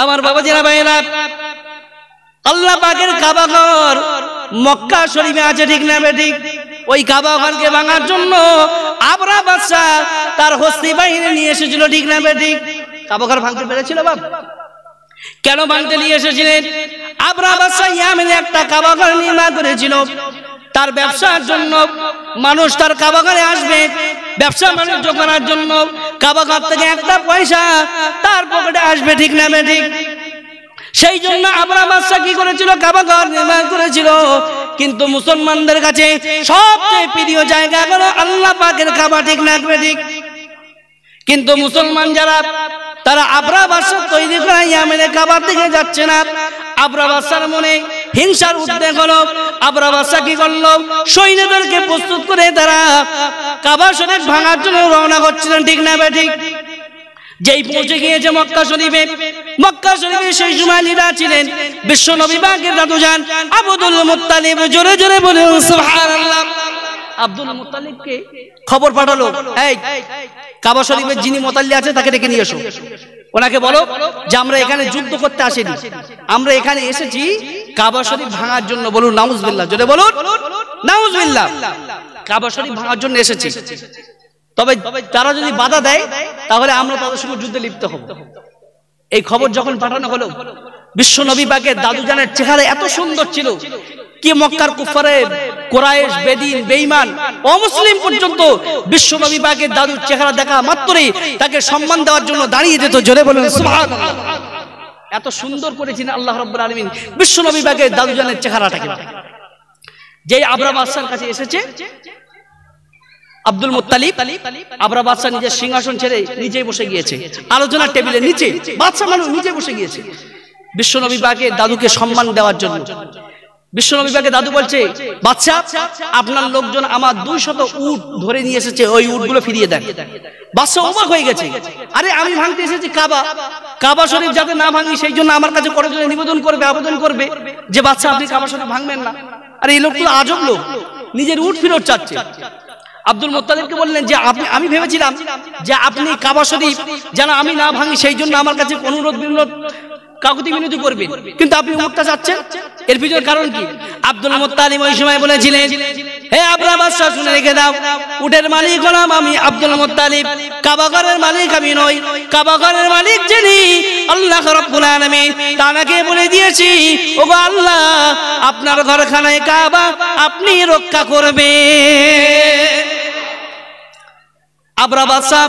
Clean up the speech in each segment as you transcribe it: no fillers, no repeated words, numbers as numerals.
আমার বাবাজিরা ভাইরা, আল্লাহ পাকের কাবা ঘর মক্কা শরীফে আছে, ঠিক না বেঠিক? ওই কাবা ঘরকে ভাঙার জন্য আবরাহা বাদশা তার হস্তি বাহিনী নিয়ে এসেছিল, ঠিক না বেঠিক? কাবা ঘর ভাঙতে পেরেছিল বাপ? কেন ভাঙতে নিয়ে এসেছিলেন? আবরাহা বাদশা ইয়ামেনে একটা কাবা ঘর নির্মাণ করেছিল। তার ব্যবসার জন্য মানুষ তার কাবা ঘরে আসবে, ব্যবসা বাণিজ্য করার জন্য। কাবা ঘর থেকে একটা পয়সা তার পকেটে আসবে, ঠিক না বেঠিক? সেই জন্য আবরাহা বাদশা কি করেছিল? কাবা ঘর নির্মাণ করেছিল। কিন্তু মুসলমানদের কাছে সবচেয়ে প্রিয় জায়গা হলো আল্লাহ পাকের কাবা, ঠিক না বেঠিক? কিন্তু মুসলমান যারা, তারা আবরাহা বাদশা তৈরি করা ইয়ামেনের কাবার দিকে যাচ্ছে না। আবরাহা বাদশার মনে হিংসার উদ্রেক হলো। আবরাহা বাদশা কি করলো? সৈন্যদেরকে প্রস্তুত করে তারা কাবা শরীফ ভাঙার জন্য রওনা করছিলেন, ঠিক না বেঠিক? যেই পৌঁছে গিয়েছে মক্কা শরীফে, মক্কা শরীফে সেই সময় লিডার ছিলেন বিশ্ব নবী পাকের দাদুজান আব্দুল মুত্তালিব। জোরে জোরে বলুন সুবহানাল্লাহ। আব্দুল মুত্তালিবকে খবর পাঠালো, এই কাবা শরীফের যিনি মোতাল্লি আছে তাকে ডেকে নিয়ে এসো। ওনাকে বলো যে আমরা এখানে যুদ্ধ করতে আসিনি, আমরা এখানে এসেছি কাবা শরীফ ভাঙার জন্য। বলুন নাউজুবিল্লাহ, জোরে বলুন নাউজুবিল্লাহ। কাবা শরীফ ভাঙার জন্য এসেছি, তবে তারা যদি বাধা দেয় তাহলে আমরা তাদের সঙ্গে যুদ্ধে লিপ্ত হব। এই খবর যখন পাঠানো হলো, বিশ্ব নবী পাকের দাদুজানের চেহারা এত সুন্দর ছিল কি মক্কার কুফারের, কুরাইশ, বেদিন, বেঈমান, অমুসলিম পর্যন্ত বিশ্ব নবী পাকের দাদুর চেহারা দেখা মাত্রই তাকে সম্মান দেওয়ার জন্য দাঁড়িয়ে যেত। জোরে বলুন সুবহানাল্লাহ। এত সুন্দর করেছিলেন আল্লাহ রাব্বুল আলামিন বিশ্ব নবী পাকের দাদুজানের চেহারাটাকে। যেই আবরাহা বাদশার কাছে এসেছে আব্দুল মুত্তালিব, আবরাহা বাদশা নিজের সিংহাসন ছেড়ে নিচেই বসে গিয়েছে, আলোচনার টেবিলের নিচে। বাদশা মানুষ নিচে বসে গিয়েছে বিশ্ব নবী পাকের দাদুকে সম্মান দেওয়ার জন্য। বিশ্ব নবী পাকের দাদু বলছে, বাদশা আপনার লোকজন আমার 200 উট ধরে নিয়ে এসেছে, ওই উটগুলো ফিরিয়ে দেন। বাদশা অবাক হয়ে গেছে, আরে আমি ভাঙতে এসেছি কাবা, কাবা শরীফ যাতে না ভাঙি সেই জন্য আমার কাছে করজোড়ে নিবেদন করবে, আবেদন করবে যে বাদশা আপনি কাবা শরীফ ভাঙবেন না। আরে এই লোকগুলো আজব লোক, নিজের উট ফেরত চাচ্ছে। আব্দুল মুত্তালিবকে বললেন যে আমি ভেবেছিলাম যে আপনি কাবা শরীফ যেন আমি না ভাঙি সেই জন্য আমার কাছে অনুরোধ বিনোদ কাকুতি মিনতি করবেন, কিন্তু আপনি উটটা চাচ্ছেন, এর পিছনের কারণ কি? আব্দুল মুত্তালিব ওই সময় বলেছিলেন, হে আবরাহা বাদশা শুনে রেখে দাও, উটের মালিক হলাম আমি আব্দুল মুত্তালিব, কাবা ঘরের মালিক আমি নই। কাবা ঘরের মালিক যিনি আল্লাহ রাব্বুল আলামিন, তাকে বলে দিয়েছি ওগো আল্লাহ আপনার ঘরখানায় কাবা আপনি রক্ষা করবেন। আবরাহা বাদশা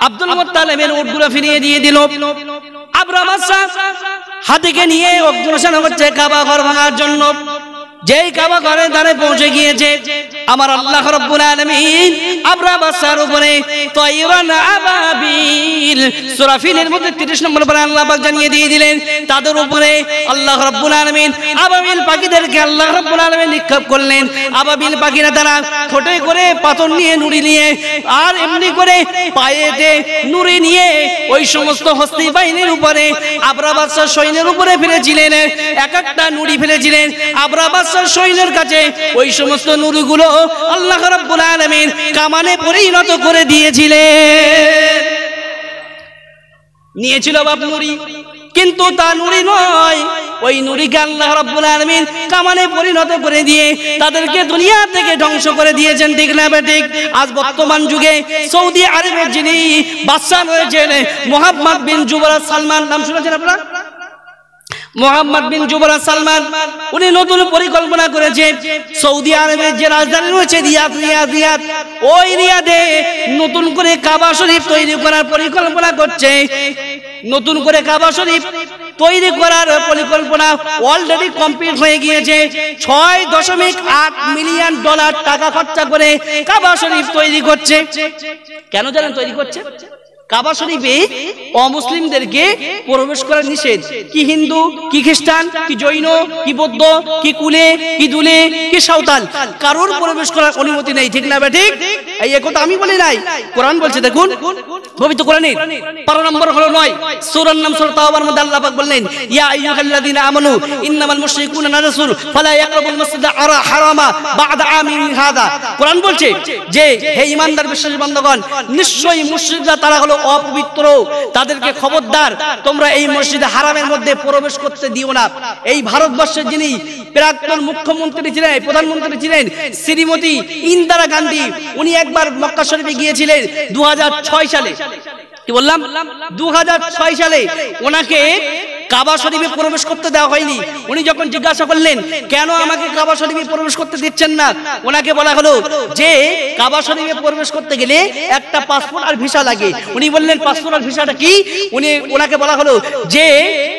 আব্দুল মুত্তালিবের উটগুলো ফিরিয়ে দিয়ে দিল। আবরাহা বাদশা হাতিকে নিয়ে অগ্রসর হচ্ছে কাবা ঘর ভাঙার জন্য। যেই কাবা ঘরের ধারে পৌঁছে গিয়েছে, আমার আল্লাহ রাব্বুল আলামিন আবরাহা বাদশার উপরে তায়রান আবাবিল, সূরা ফিলের মধ্যে 30 নম্বর পরে আল্লাহ পাক জানিয়ে দিয়ে দিলেন, তাদের উপরে আল্লাহ রাব্বুল আলামিন আবাবিল পাখিদেরকে আল্লাহ রাব্বুল আলামিন নিক্ষেপ করলেন। আবাবিল পাখিরা তারা ঠোঁটে করে পাথর নিয়ে, নুড়ি নিয়ে, আর এমনি করে পায়েতে নুড়ি নিয়ে ওই সমস্ত হস্তি বাহিনীর উপরে, আবরাহা বাদশার সৈন্যের উপরে ফেলেছিলেন। এক একটা নুড়ি ফেলেছিলেন। আবরাহা বাদশার সৈন্যের কাছে ওই সমস্ত নুড়িগুলো আল্লাহ রাব্বুল আলামিন কামানে পরিণত করে দিয়েছিলেন। নিয়েছিল বাপ নুড়ি, কিন্তু তা নুড়ি নয়, ওই নুড়িকে আল্লাহ রাব্বুল আলামিন কামানে পরিণত করে দিয়ে তাদেরকে দুনিয়া থেকে ধ্বংস করে দিয়েছেন, ঠিক না বেঠিক? আজ বর্তমান যুগে সৌদি আরবের যিনি বাদশা রয়েছেন মোহাম্মদ বিন যুবরাজ সালমান, নাম শুনেছেন আপনারা? মোহাম্মদ বিন যুবরাজ সালমান, উনি নতুন পরিকল্পনা করেছে সৌদি আরবের যে রাজধানী রয়েছে রিয়াদ, ওই রিয়াদে নতুন করে কাবা শরীফ তৈরি করার পরিকল্পনা করছে। নতুন করে কাবা শরীফ তৈরি করার পরিকল্পনা অলরেডি কমপ্লিট হয়ে গিয়েছে। $6.8 মিলিয়ন টাকা খরচা করে কাবা শরীফ তৈরি করছে। কেন জানেন তৈরি করছে? কাবা শরীফে অমুসলিমদেরকে প্রবেশ করা নিষেধ। কি হিন্দু, কি খ্রিস্টান, কি জৈন, কি বৌদ্ধ, কি কুলে, কি দুলে, কি সাঁওতাল, কারোর প্রবেশ করার অনুমতি নেই, ঠিক না বেঠিক? এই কথা আমি বলি নাই, কোরআন বলছে। দেখুন পবিত্র কোরআনে 12 নম্বর হলো 9 সূরার নাম সূরা তাওবার মধ্যে আল্লাহ পাক বললেন ইয়া আইয়ুহাল্লাযীনা আমানু ইন্নামাল মুশরিকুনা নাজাসুন ফালা ইয়াকরাবুল মাসজিদাল হারামা বা'দা আমিন হাদা। কোরআন বলছে যে হে ঈমানদার বিশ্বাসী বান্দাগণ, নিশ্চয়ই মুশরিকরা তারা হলো অপবিত্র, তাদেরকে খবরদার তোমরা এই মসজিদে হারামের মধ্যে প্রবেশ করতে দিও না। এই ভারতবর্ষের যিনি প্রাক্তন মুখ্যমন্ত্রী ছিলেন, প্রধানমন্ত্রী ছিলেন শ্রীমতী ইন্দিরা গান্ধী, উনি একবার মক্কা শরীফে গিয়েছিলেন 2006 সালে। কি বললাম? 2006 সালে ওনাকে কাবা শরীফে প্রবেশ করতে দেওয়া হয়নি। উনি যখন জিজ্ঞাসা করলেন কেন আমাকে কাবা শরীফে প্রবেশ করতে দিচ্ছেন না, ওনাকে বলা হলো যে কাবা শরীফে প্রবেশ করতে গেলে একটা পাসপোর্ট আর ভিসা লাগে। উনি বললেন পাসপোর্ট আর ভিসাটা কি? ওনাকে বলা হলো যে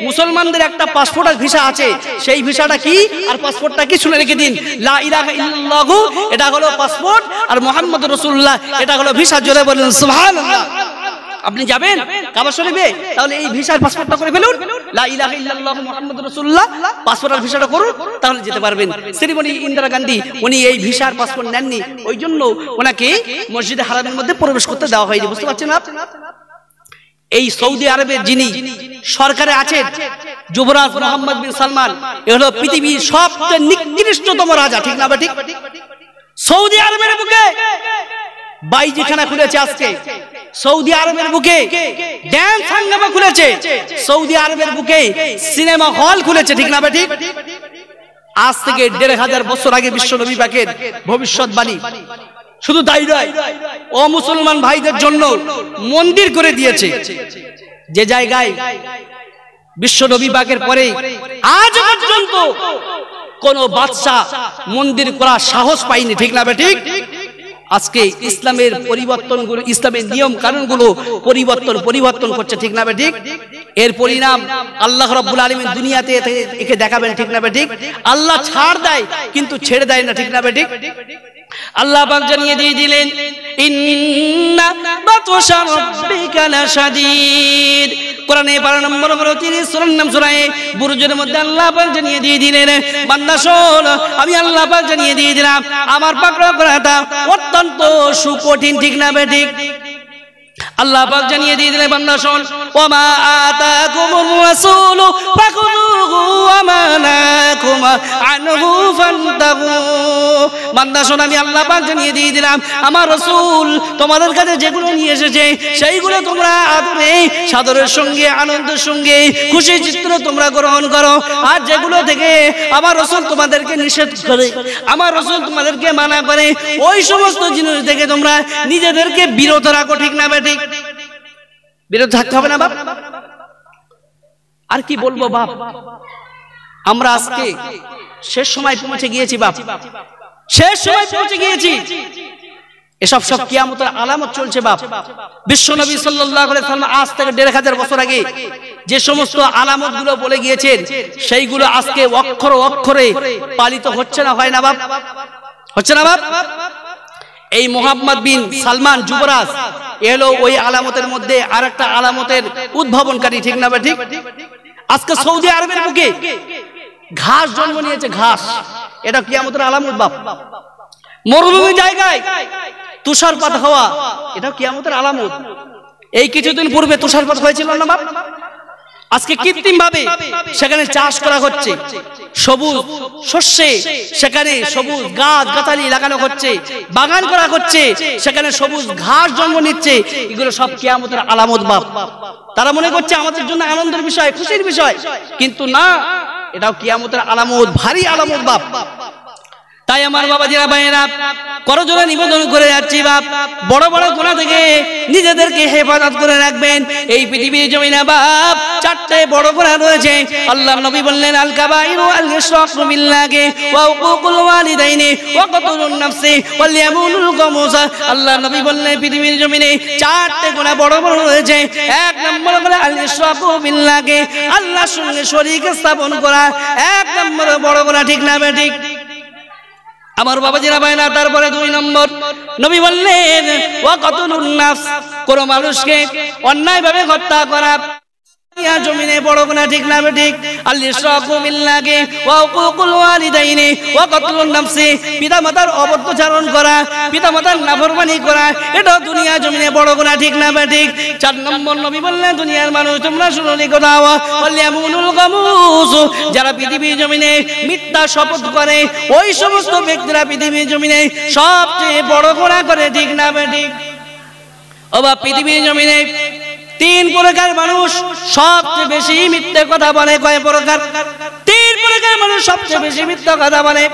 মুসলমানদের একটা পাসপোর্ট আর ভিসা আছে, সেই ভিসাটা কি আর পাসপোর্টটা কি শুনে রেখে দিন। লা ইলাহা ইল্লাল্লাহু এটা হলো পাসপোর্ট আর মুহাম্মদুর রাসূলুল্লাহ এটা হলো ভিসা। জোরে বলেন সুবহানাল্লাহ। আপনি যাবেন কাবা শরীফে, তাহলে এই ভিসার পাসপোর্টটা করে ফেলুন, লা ইলাহা ইল্লাল্লাহু মুহাম্মাদুর রাসূলুল্লাহ পাসপোর্ট আর ভিসাটা করুন, তাহলে যেতে পারবেন। শ্রীমতী ইন্দিরা গান্ধী উনি এই ভিসার পাসপোর্ট নেননি, ওই জন্য ওনাকে মসজিদে হারামের মধ্যে প্রবেশ করতে দেওয়া হয়নি। বুঝতে পারছেন না? এই সৌদি আরবের যিনি সরকারে আছেন যুবরাজ মোহাম্মদ বিন সালমান, এ হলো পৃথিবীর সবচেয়ে নিকৃষ্টতম রাজা, ঠিক না? ঠিক। সৌদি আরবের বুকে বাইজিখানা খুলেছে আজকে, সৌদি আরবের বুকে ড্যান্স হাঙ্গামা খুলেছে, সৌদি আরবের বুকে সিনেমা হল খুলেছে, ঠিক না? ঠিক। আজ থেকে 1500 বছর আগে বিশ্ব নবী পাকের ভবিষ্যৎবাণী। শুধু তাই নয়, ও মুসলমান ভাইদের জন্য মন্দির করে দিয়েছে, যে জায়গায় বিশ্ব নবী পাকের পরে আজ পর্যন্ত কোন বাদশা মন্দির করার সাহস পায়নি, ঠিক না? ঠিক। আজকে ইসলামের পরিবর্তনগুলো, ইসলামের নিয়ম কানুনগুলো পরিবর্তন করছে, ঠিক না? ঠিক। এর পরিণাম আল্লাহ রাব্বুল আলামিন দুনিয়াতে একে দেখাবেন, ঠিক না? ঠিক। আল্লাহ ছাড় দেয় কিন্তু ছেড়ে দেয় না, ঠিক না? ঠিক। আল্লাহ পাক জানিয়ে দিয়ে দিলেন ইন্না বাতশা রাব্বিকা লাশাদীদ। কোরআনে 12 নম্বর 30 সূরার নাম সূরা বুরুজের মধ্যে আল্লাহ পাক জানিয়ে দিয়ে দিলেন বান্দা শোন, আমি আল্লাহ পাক জানিয়ে দিয়ে দিলাম আমার পাক রক্ষাটা অত্যন্ত সুকঠিন, ঠিক না? ঠিক। আল্লাহ পাক জানিয়ে দিয়ে দিলেন বান্দা শোন, ওমা আতাকুমুর রাসূলু ফাখুযুহু ওয়া মা নাহাকুম আনহু ফান্তাহু। বান্দা শোন, আমি আল্লাহ পাক জানিয়ে দিয়ে দিলাম আমার রাসূল তোমাদের কাছে যেগুলো নিয়ে এসেছে সেইগুলো তোমরা আদরে সাদরের সঙ্গে আনন্দের সঙ্গে খুশি চিত্তে তোমরা গ্রহণ করো, আর যেগুলো থেকে আমার রাসূল তোমাদেরকে নিষেধ করে, আমার রাসূল তোমাদেরকে মানা করে, ওই সমস্ত জিনিস থেকে তোমরা নিজেদেরকে বিরত রাখো, ঠিক না? ঠিক। বিরত থাকতে হবে না বাপ। আর কি বলবো বাপ, আমরা আজকে শেষ সময় পৌঁছে গিয়েছি বাপ, শেষ সময় পৌঁছে গিয়েছি। এসব সব কিয়ামতের আলামত চলছে বাপ। বিশ্বনবী সাল্লাল্লাহু আলাইহি ওয়াসাল্লাম আজ থেকে 1500 বছর আগে যে সমস্ত আলামত গুলো বলে গিয়েছেন সেইগুলো আজকে অক্ষরে অক্ষরে পালিত হচ্ছে না, হয় না বাপ? হচ্ছে না বাপ? এই মোহাম্মদ বিন সালমান যুবরাজ এলো ওই আলামতের মধ্যে আরেকটা আলামতের উদ্ভাবনকারী, ঠিক না? ঠিক। আজকে সৌদি আরবের বুকে ঘাস জন্ম নিয়েছে, ঘাস, এটা কিয়ামতের আলামত বাপ। মরুভূমি জায়গায় তুষারপাত হওয়া, এটা কিয়ামতের আলামত। এই কিছুদিন পূর্বে তুষারপাত হয়েছিল না বাপ? আজকে কৃত্রিম ভাবে সেখানে চাষ করা হচ্ছে, সবুজ শস্যে সেখানে সবুজ গাছ গাছালি লাগানো হচ্ছে, বাগান করা হচ্ছে, সেখানে সবুজ ঘাস জন্ম নিচ্ছে। এগুলো সব কিয়ামতের আলামত বাপ। তারা মনে করছে আমাদের জন্য আনন্দের বিষয়, খুশির বিষয়, কিন্তু না, এটাও কিয়ামতের আলামত, ভারী আলামত বাপ। তাই আমার বাবাজিরা ভাইয়েরা করজোড়ে নিবেদন করে যাচ্ছি বাপ, বড় বড় গুনাহ থেকে নিজেদেরকে হেফাজত করে রাখবেন। এই পৃথিবীর জমিনে বাপ 4টে বড় গুনাহ রয়েছে। আল্লাহর নবী বললেন আল কাবাইরু আল ইশরাকু বিল্লাহি ওয়া উকুকুল ওয়ালিদাইনি ওয়া কতলুন নাফসি ওয়াল ইয়ামুনুল গামুসা। আল্লাহর নবী বললেন পৃথিবীর জমিনে 4টে গুনাহ বড় বড় রয়েছে। 1 নম্বর হলো আল ইশরাকু বিল্লাহি, আল্লাহর সঙ্গে শরীক স্থাপন করা 1 নম্বর বড় গুনাহ, ঠিক না? ঠিক। আমার বাবাজিরা ভাইরা, তারপরে 2 নম্বর নবী বললেন ওয়া কতলুন নাফস, কোন মানুষকে অন্যায়ভাবে হত্যা করা। জমিনে বড় গুনাহ, ঠিক না ঠিক? আল-ইশরাকু বিল্লাহি ওয়া হুকুকুল ওয়ালিদাইনি ওয়া কাতলুন নাফসি, পিতামাতার অবত্যাচারণ করা, পিতামাতার নাফরমানি করা, এটা দুনিয়া জমিনে বড় গুনাহ, ঠিক না ঠিক? 4 নম্বর নবী বললেন, দুনিয়ার মানুষ তোমরা শুনো নি কথা, ওয়ালিয়ামুনুল গামুস, যারা পৃথিবীর জমিনে মিথ্যা শপথ করে ওই সমস্ত ব্যক্তিরা পৃথিবীর জমিনে সবচেয়ে বড় গুনাহ করে, ঠিক না ঠিক? ও বাপ, পৃথিবীর জমিনে 3 প্রকার মানুষ সবচেয়ে বেশি মিথ্যে কথা বলে। কয় প্রকার? 3 প্রকার মানুষ সবচেয়ে বেশি মিথ্যা কথা বলে।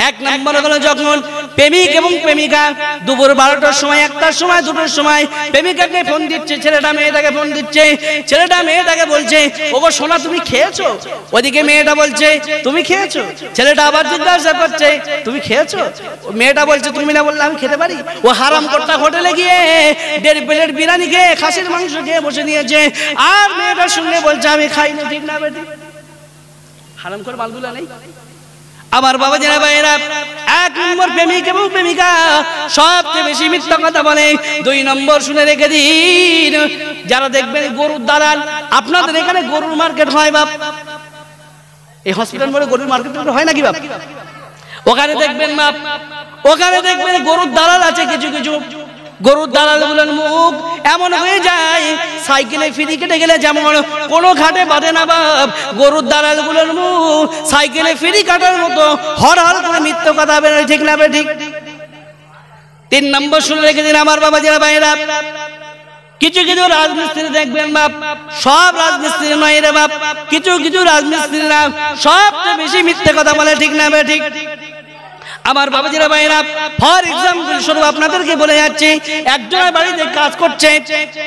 1 নম্বর হলো যখন প্রেমিক এবং প্রেমিকা দুপুর 12টার সময়, 1টার সময়, 2টার সময় প্রেমিকাকে ফোন দিচ্ছে, ছেলেটা মেয়েটাকে ফোন দিচ্ছে, ছেলেটা মেয়েটাকে বলছে, ওগো সোনা তুমি খেয়েছো? ওদিকে মেয়েটা বলছে তুমি খেয়েছো? ছেলেটা আবার জিজ্ঞাসা করছে তুমি খেয়েছো? মেয়েটা বলছে তুমি না বললে আমি খেতে পারি? ও হারামখোরটা হোটেলে গিয়ে 1.5 প্লেট বিরিয়ানি খেয়ে, খাসির মাংস খেয়ে বসে নিয়েছে, আর মেয়েটা শুনলে বলছে আমি খাই না, ঠিক না বেটি? হারামখোর মালগুলা নেই আমার বাবা জানা ভাইরা। 1 নম্বর প্রেমিক এবং প্রেমিকা সবচেয়ে বেশি মিথ্যা কথা বলে। 2 নম্বর শুনে রেখে দিন, যারা দেখবেন গরুর দালাল। আপনাদের এখানে গরুর মার্কেট হয় বাপ? এই হসপিটাল মোড়ে গরুর মার্কেট হয় নাকি বাপ? ওখানে দেখবেন বাপ, ওখানে দেখবেন গরুর দালাল আছে। কিছু কিছু গরুর দালালগুলোর মুখ এমন হয়ে যায়, সাইকেলে ফিরি কেটে গেলে যেমন কোনো ঘাটে বাঁধে না বাপ, গরুর দালালগুলোর মুখ সাইকেলে ফিরি কাটার মতো হর হর করে মিথ্যা কথা বেরোয়, ঠিক না ঠিক? 3 নম্বর শুনে রেখে দিন আমার বাবা যারা ভাইরা, কিছু কিছু রাজমিস্ত্রি দেখবেন বাপ, সব রাজমিস্ত্রি নয় রে বাপ, কিছু কিছু রাজমিস্ত্রিরা সবচেয়ে বেশি মিথ্যে কথা বলে, ঠিক না ঠিক? আমার বাবাজিরা ভাইরা, ফর এক্সাম্পল স্বরূপ আপনাদেরকে বলে যাচ্ছি, একজনের বাড়িতে কাজ করছে,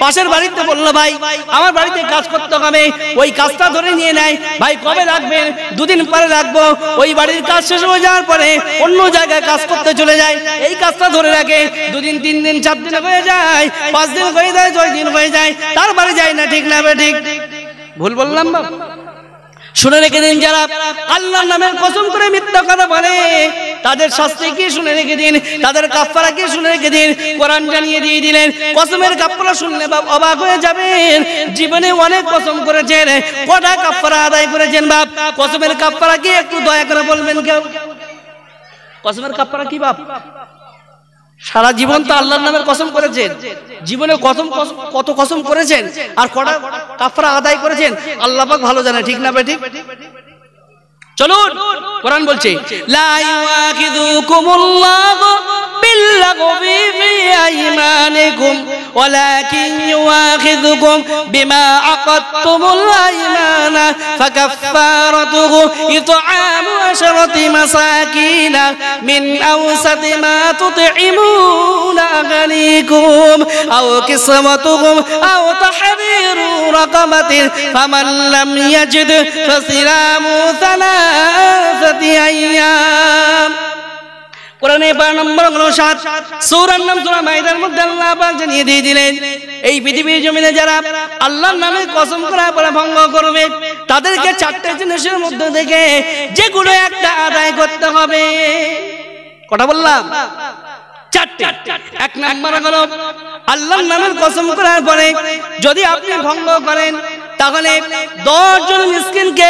পাশের বাড়িতে বললো ভাই আমার বাড়িতে কাজ করতে হবে, ওই কাজটা ধরে নিয়ে নেয়, ভাই কবে রাখবেন? 2 দিন পরে রাখবো। ওই বাড়ির কাজ শেষ হয়ে যাওয়ার পরে অন্য জায়গায় কাজ করতে চলে যায়, এই কাজটা ধরে রাখে। 2 দিন 3 দিন 4 দিন হয়ে যায়, 5 দিন হয়ে যায়, 6 দিন হয়ে যায়, তার বাড়ি যায় না, ঠিক না ঠিক? ভুল বললাম বাবা? শুনে রেখে দিন, যারা আল্লাহর নামের কসম করে মিথ্যা কথা বলে তাদের শাস্তি কি শুনে রেখে দিন, তাদের কাফারা কি শুনে রেখে দিন। কোরআন জানিয়ে দিয়ে দিলেন, কসমের কাফারা শুনলে বাপ অবাক হয়ে যাবেন। জীবনে অনেক কসম করেছেন, কটা কাফারা আদায় করেছেন বাপ? কসমের কাফারা কি একটু দয়া করে বলবেন কেউ? কসমের কাফারা কি বাপ? সারা জীবন তো আল্লাহর নামের কসম করেছেন, জীবনে কত কসম করেছেন, আর কটা কাফারা আদায় করেছেন আল্লাহ পাক ভালো জানে, ঠিক না ঠিক? চলুন, কোরআন বলছে লা ইউআখিযুকুমুল্লাহু বিল্লাগবি ফি আইমানিকুম ওয়ালাকিন ইউআখিযুকুম বিমা আকাদতুমুল আইমানা ফাকাফফারাতুহু ইতআমু 10 মাসাকিন মিন আওসাতি মা তুতঈমুনা আহলিকুম আও কিসওয়াতুহুম আও তাহরিরু রাকাবাতিন ফামান লাম ইয়াজিদ ফাসিয়ামু কোরআনে 12 নম্বর 7 সূরার নাম সূরা মাইদার মধ্যে আল্লাহ পাক জানিয়ে দিয়ে দিলেন, এই পৃথিবীর জমিনে যারা আল্লাহর নামে কসম করার পরে ভঙ্গ করবে তাদেরকে 4টে জিনিসের মধ্যে থেকে যেগুলো একটা আদায় করতে হবে। কথা বললাম 4টে। 1 নম্বর হলো আল্লাহর নামের কসম করার পরে যদি আপনি ভঙ্গ করেন তাহলে 10 জন মিসকিনকে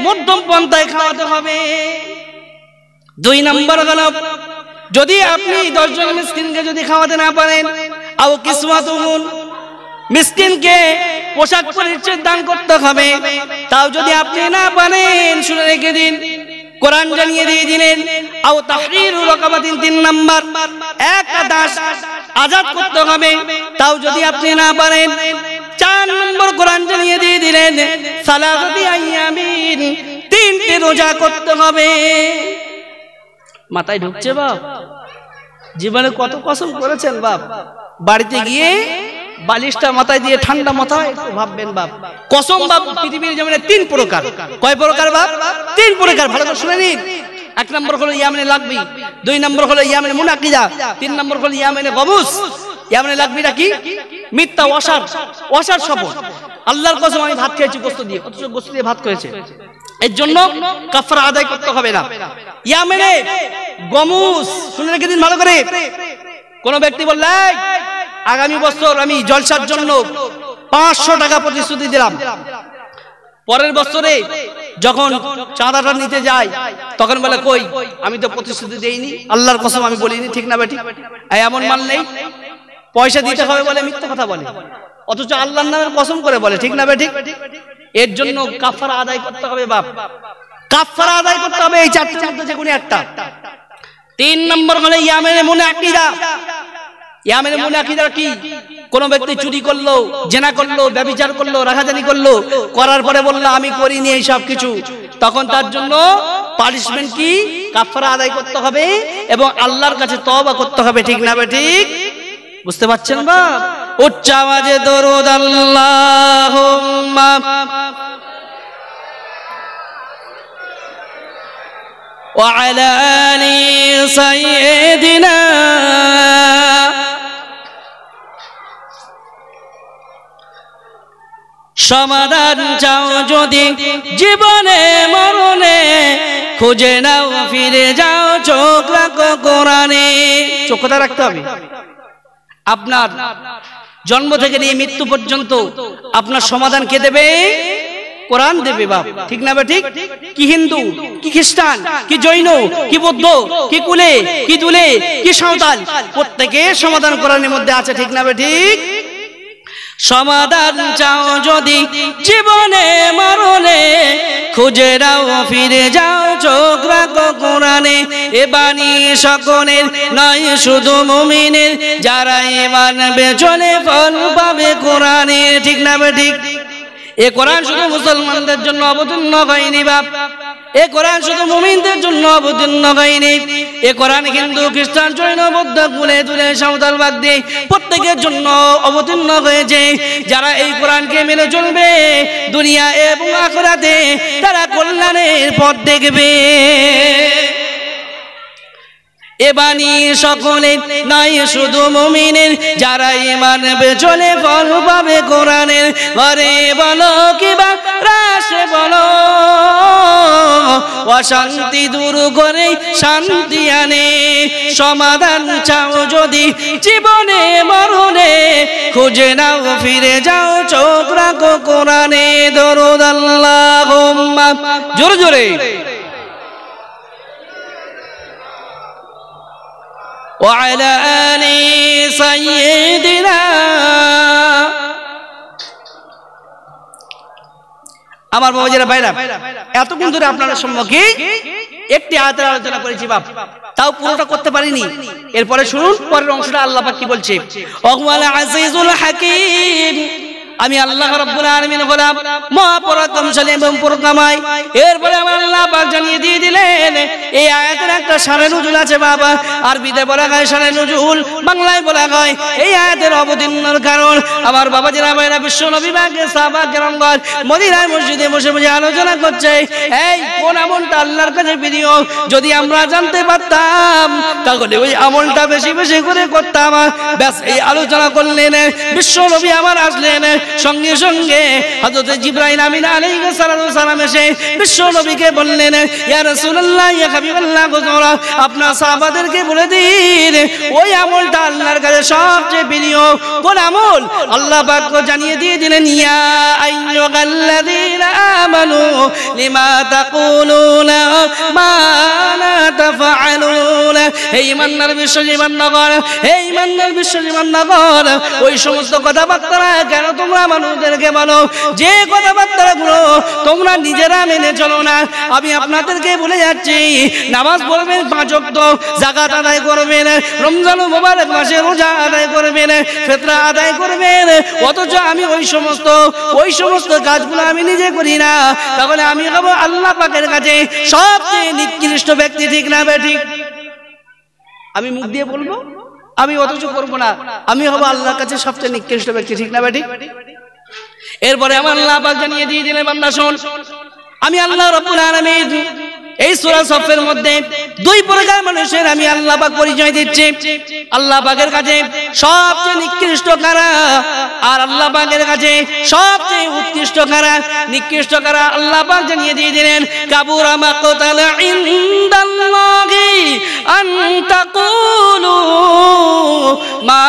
মধ্যম পন্থায় খাওয়াতে হবে। 2 নম্বর হলো যদি আপনি 10 জন মিসকিনকে যদি খাওয়াতে না পারেন, আও কিসওয়াতুহুম, মিসকিনকে পোশাক পরিচ্ছদ দান করতে হবে, তাও যদি আপনি না পারেন, শুনে রেখে দিন, কোরআন জানিয়ে দিয়ে দিলেন আও তাহরিরু রাকাবাতিন। 3 নম্বর একটা দাস আজাদ করতে হবে, তাও যদি আপনি না পারেন। 4 নম্বর কোরআন জানিয়ে দিয়ে দিলেন সালাসাতি আইয়ামিন, 3টে রোজা করতে হবে। মাথায় ঢুকছে বাপ? জীবনে কত কসম করেছেন বাপ? বাড়িতে গিয়ে বালিশটা মাথায় দিয়ে ঠান্ডা মাথায় একটু ভাববেন বাপ, কসম বাপ পৃথিবীর জমিনে 3 প্রকার। কয় প্রকার বাপ? 3 প্রকার। ভালো করে শুনে নিন। 1 নম্বর হলো ইয়ামিনে লাগবি, 2 নম্বর হলো ইয়ামিনে মুনাকিদা, 3 নম্বর হলো ইয়ামিনে গবুস। ইয়ামিনে লাগবিটা কি? মিথ্যা, অসার শপথ। আল্লাহর কসম আমি ভাত খেয়েছি গোশত দিয়ে, অথচ গোশত দিয়ে ভাত করেছে, এর জন্য কাফারা আদায় করতে হবে না। ইয়ামিনে গমুস, শুনে রেখে দিন ভালো করে। কোন ব্যক্তি বললে আগামী বছর আমি জলসার জন্য 500 টাকা প্রতিশ্রুতি দিলাম, পরের বছরে যখন চাঁদাটা নিতে যায় তখন বলে কই আমি তো প্রতিশ্রুতি দেইনি, আল্লাহর কসম আমি বলিনি, ঠিক না বেটি? এমন মাল নেই, পয়সা দিতে হবে বলে মিথ্যা কথা বলে, অথচ আল্লাহর নামের কসম করে বলে, ঠিক না বেটি? এর জন্য কাফারা আদায় করতে হবে বাপ, কাফারা আদায় করতে হবে এই চারটির মধ্যে যে কোনো একটা। 3 নম্বর হলো ইয়ামিনে মুনাকিদা। ইয়ামিনে মুনাকিদা কি? কোন ব্যক্তি চুরি করলো, জেনা করলো, ব্যভিচার করলো, রাখাজানি করলো, করার পরে বললো আমি করিনি এই সব কিছু, তখন তার জন্য পানিশমেন্ট কি? কাফারা আদায় করতে হবে এবং আল্লাহর কাছে তওবা করতে হবে, ঠিক না বেঠিক? বুঝতে পারছেন বা? উচ্চ আওয়াজে দরুদ আল্লাহুম্মা ওয়া আলা আলি সাইয়্যিদিনা। সমাধান চাও যদি জীবনে মরণে, খুঁজে নাও ফিরে যাও চোখ রাখো কোরআনে। চোখ কোথায় রাখতে হবে? আপনার জন্ম থেকে নিয়ে মৃত্যু পর্যন্ত আপনার সমাধান কে দেবে? কোরআন দেবে বাপ, ঠিক না বেঠিক? কি হিন্দু, কি খ্রিস্টান, কি জৈন, কি বৌদ্ধ, কি কুলে, কি দুলে, কি সাঁওতাল, প্রত্যেকের সমাধান কোরআনের মধ্যে আছে, ঠিক না বেঠিক? সমাধান চাও যদি জীবনে মরণে, খুঁজে নাও ফিরে যাও চোখ রাখো কোরআনে। এ বাণী সকলের নয় শুধু মুমিনের, যারা ঈমান আনবে চলে ফল পাবে কোরআনে, ঠিক না বেঠিক? এ কোরআন শুধু মুসলমানদের জন্য অবতীর্ণ হয়নি বাপ, এ কোরআন শুধু মুমিনদের জন্য অবতীর্ণ হয়নি, এ কোরআন হিন্দু, খ্রিস্টান, জৈন, বৌদ্ধ, কুলে দুলে, সাঁওতাল, বাগদি প্রত্যেকের জন্য অবতীর্ণ হয়েছে। যারা এই কোরআনকে মেনে চলবে দুনিয়া এবং আখিরাতে তারা কল্যাণের পথ দেখবে। এ বাণী সকলের নয় শুধু মুমিনের, যারা ঈমান আনবে চলে ফল পাবে কোরআনের। ঘরে বলো কিবা রাশে বলো, অশান্তি দূর করে শান্তি আনে। সমাধান চাও যদি জীবনে মরণে, খুঁজে নাও ফিরে যাও চোখ রাখো কোরআনে। দরুদ আল্লাহুম্মা, জোরে জোরে। وعلى آل سيدنا। আমার বাবাজিরা ভাইরা, এতক্ষণ ধরে আপনাদের সম্মুখে একটি আয়াতের আলোচনা করেছি বাপ, তাও পুরোটা করতে পারিনি। এরপরে শুনুন পরের অংশটা আল্লাহ পাক কি বলছে। ওয়াল আজিজুল হাকীম, আমি আল্লাহ রাব্বুল আলামিন হলাম মহাপরাক্রমশালী এবং পরাক্রমশালী। এরপরে আমার আল্লাহ পাক জানিয়ে দিয়ে দিলেন এই আয়াতের একটা শানে নুজুল আছে বাবা। আরবিতে বলা হয় শানে নুজুল, বাংলায় বলা হয় এই আয়াতের অবতীর্ণের কারণ। আমার বাবা যারা ভাইরা, বিশ্ব নবী পাকে সাহাবা কেরামগণ মদিনায় মসজিদে বসে বসে আলোচনা করছে এই কোন আমলটা আল্লাহর কাছে প্রিয়। যদি আমরা জানতে পারতাম তাহলে ওই আমলটা বেশি বেশি করে করতাম। ব্যাস এই আলোচনা করলেন, বিশ্ব নবী আমার আসলেন, সঙ্গে সঙ্গে হযরত জিবরাইল আমিন আলাইহিস সালাম এসে বিশ্ব নবীকে বললেন, ইয়া রাসূলুল্লাহ, ইয়া হাবিবাল্লাহ, হুজুর আপনার সাহাবাদেরকে বলে দিন ওই আমলটা আল্লাহর কাছে সবচেয়ে প্রিয় কোন আমল। আল্লাহ পাক জানিয়ে দিয়ে দিলেন, ইয়া আইয়ুহাল্লাযীনা আমানু লিমা তাকুলুনা মা লা তাফআলুন। হে ঈমানদার বিশ্বজীবন নগর, হে ঈমানদার বিশ্বজীবন নগর, ওই সমস্ত কথাবার্তা কেন তোমরা মানুষদেরকে বলো যে কথাবার্তাগুলো তোমরা নিজেরা মেনে চলো না। আমি আপনাদেরকে বলে যাচ্ছি, নামাজ পড়বেন 5 ওয়াক্ত, যাকাত আদায় করবেন, রমজান মুবারক মাসে রোজা আদায় করবেন, ফিতরা আদায় করবেন, অথচ আমি ওই সমস্ত কাজগুলো আমি নিজে করি না, তাহলে আমি হব আল্লাহ পাকের কাছে সবচেয়ে নিকৃষ্ট ব্যক্তি, ঠিক না বেঠিক? আমি মুখ দিয়ে বলবো আমি অথচ করবো না, আমি হব আল্লাহর কাছে সবচেয়ে নিকৃষ্ট ব্যক্তি, ঠিক না বেঠিক? এরপরে আমার আল্লাহ পাক জানিয়ে দিয়ে দিলেন, বান্দা শোন, আমি আল্লাহ রাব্বুল আলামিন এই সূরা সফের মধ্যে 2 প্রকার মানুষের আমি আল্লাহ পাক পরিচয় দিচ্ছি। আল্লাহ পাকের কাছে সবচেয়ে নিকৃষ্ট কারা আর আল্লাহ পাকের কাছে সবচেয়ে উৎকৃষ্ট কারা, নিকৃষ্ট কারা আল্লাহ পাক জানিয়ে দিয়ে দিলেন, কাবুরা মাকতাল ইনদাল্লাহি আন তাকুলু মা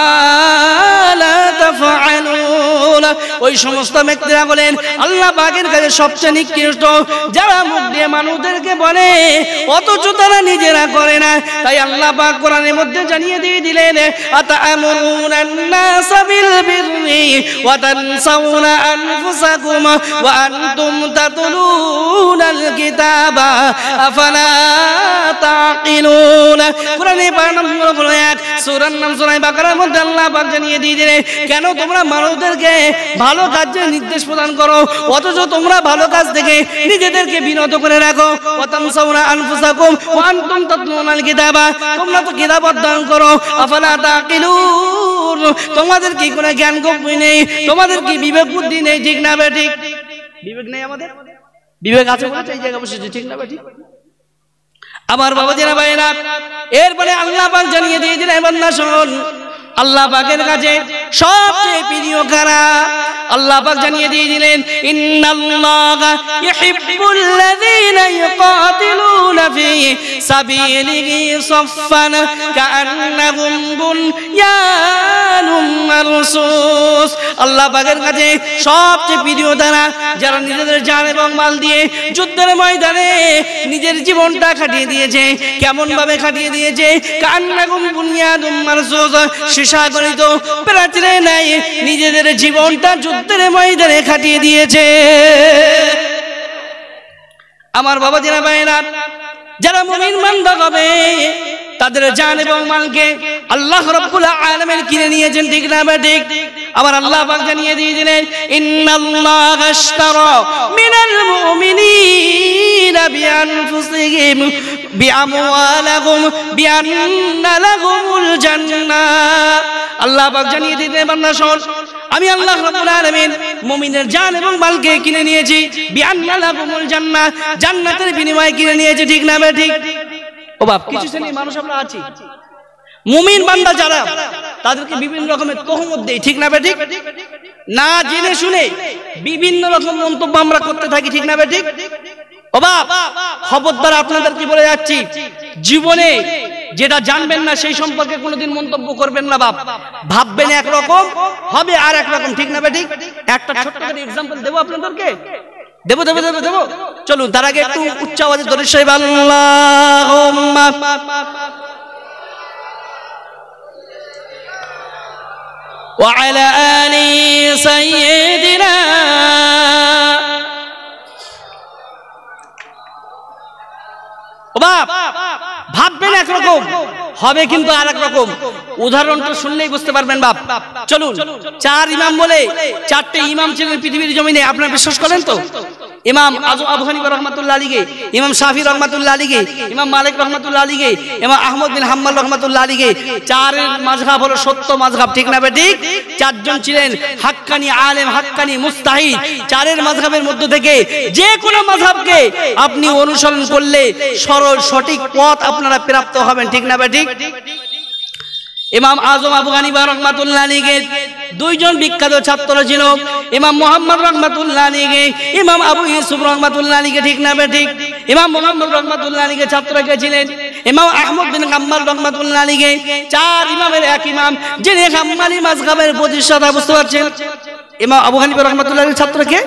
লা তাফআলুন। ওই সমস্ত ব্যক্তিরা বলেন আল্লাহ পাকের কাছে সবচেয়ে নিকৃষ্ট যারা মুখ দিয়ে মানুষদেরকে বলে অথচ তারা নিজেরা করে না। তাই আল্লাহ পাক কোরআনের মধ্যে জানিয়ে দিয়ে দিলেন আতা'মুরুনান নাসা বিল বিররি ওয়া তানসাউনা আনফুসাকুম ওয়া আনতুম তাতলুনাল কিতাবা আফালা তাকিলুন। কোরআনে 12 নম্বর আয়াত সূরার নাম সূরা বাকারার মধ্যে আল্লাহ পাক জানিয়ে দিয়ে দিলেন কেন তোমরা মানুষদেরকে ভালো কাজের নির্দেশ প্রদান করো অথচ তোমরা ভালো কাজ থেকে নিজেদেরকে বিরত করে রাখো। ওয়া তানসাউনা আনফুসাকুম ওয়া আনতুম তাতলুনাল কিতাবা, তোমরা তো কিতাব অধ্যয়ন করো। আফালা তাকিলুন, তোমাদের কি কোনো জ্ঞান বুদ্ধি নেই, তোমাদের কি বিবেক বুদ্ধি নেই? ঠিক না বে ঠিক? বিবেক নেই আমাদের? বিবেক আছে বলে এই জায়গা বসেছি, ঠিক না বে ঠিক? আমার বাবাজিরা ভাইরা, এরপরে আল্লাহ পাক জানিয়ে দিয়ে দিলেন বান্দা শোন আল্লাহ পাকের কাছে সবচেয়ে প্রিয় কারা? আল্লাহ পাক জানিয়ে দিয়ে দিলেন ইন্নাল্লাহা ইউহিব্বুল্লাযীনা ইউকাতিলুনা ফি সাবিলিহি সাফফান কাআন্নাহুম বুনয়ানুম মারসুস। আল্লাহ পাকের কাছে সবচেয়ে প্রিয় তারা যারা নিজেদের জান এবং মাল দিয়ে যুদ্ধের ময়দানে নিজের জীবনটা কাটিয়ে দিয়েছে। কেমন ভাবে কাটিয়ে দিয়েছে? কাআন্নাহুম বুনয়ানুম মারসুস, শিশাগণিত প্রাচীরে নাই নিজেদের জীবনটা যুদ্ধের ময়দানে কাটিয়ে দিয়েছে। আমার বাবাজিরা ভাইরা, যারা মুমিন বান্দা হবে তাদের জান এবং মালকে আল্লাহ রাব্বুল আলামিন কিনে নিয়েছেন, ঠিক না বা ঠিক? আবার আল্লাহ পাক জানিয়ে দিয়ে দিলেন ইন্নাল্লাহা আশতারা মিনাল মুমিনিনা বিআনফুসিহিম বিআমওয়ালিহিম বিআন্না লাহুমুল জান্নাহ। আল্লাহ পাক জানিয়ে দিলেন বান্দা শোন আমি আল্লাহ রাব্বুল আলামিন মুমিনের জান এবং মালকে কিনে নিয়েছি বিআন্না লাহুমুল জান্নাহ, জান্নাতের বিনিময়ে কিনে নিয়েছি, ঠিক না বা ঠিক? ও বাপ, কিছু শ্রেণীর মানুষ আমরা আছি মুমিন বান্দা যারা তাদেরকে বিভিন্ন রকমের তহমত দেই, ঠিক না বে ঠিক? না জেনে শুনে বিভিন্ন রকম মন্তব্য আমরা করতে থাকি, ঠিক না বে ঠিক? ও বাপ, খবরদার আপনাদেরকে বলে যাচ্ছি জীবনে যেটা জানবেন না সেই সম্পর্কে কোনোদিন মন্তব্য করবেন না বাপ। ভাববেন একরকম হবে আর একরকম, ঠিক না বে ঠিক? একটা ছোট্ট করে এক্সাম্পল দেবো আপনাদেরকে, দেবো দেবো দেবো দেবো। চলুন তার আগে একটু উচ্চ আওয়াজে দরুদ শরীফ আল্লাহুম্মা ওয়া আলা আলি সাইয়্যিদিনা। ও বাপ, ভাববেন একরকম হবে কিন্তু আর এক রকম। উদাহরণটা শুনলেই বুঝতে পারবেন বাপ। চলুন, 4 ইমাম বলে 4টে ইমাম ছিলেন পৃথিবীর জমিনে, আপনারা বিশ্বাস করেন তো? ইমাম আবু হানিফা রাহমাতুল্লাহ আলাইহি, ইমাম শাফি রাহমাতুল্লাহ আলাইহি, ইমাম মালিক রাহমাতুল্লাহ আলাইহি, ইমাম আহমদ বিন হাম্বল রাহমাতুল্লাহ আলাইহি। 4 মাযহাব হলো সত্য মাযহাব, ঠিক না বেঠিক? 4 জন ছিলেন হাক্কানি আলেম, হাক্কানি মুস্তাহিদ। 4 মাযহাবের মধ্য থেকে যে কোনো মাযহাবকে আপনি অনুসরণ করলে সরল সঠিক পথ আপনারা প্রাপ্ত হবেন, ঠিক না বেঠিক? ইমাম আজম আবু হানিফা রাহমাতুল্লাহ আলাইহি 2 জন বিখ্যাত ছাত্র ছিল, ইমাম মুহাম্মদ রাহমাতুল্লাহ আলাইহি, ইমাম আবু ইউসুফ রাহমাতুল্লাহ আলাইহি, ঠিক না বেঠিক? ইমাম মুহাম্মদ রাহমাতুল্লাহ আলাইহি ছাত্র কে ছিলেন ইমাম আহমদ বিন হাম্বল রাহমাতুল্লাহ আলাইহি। 4 ইমামের এক ইমাম যিনি হাম্বলি মাযহাবের প্রতিষ্ঠাতা, বুঝতে পারছেন? ইমাম আবু হানিফা রাহমাতুল্লাহ আলাইহির ছাত্রকে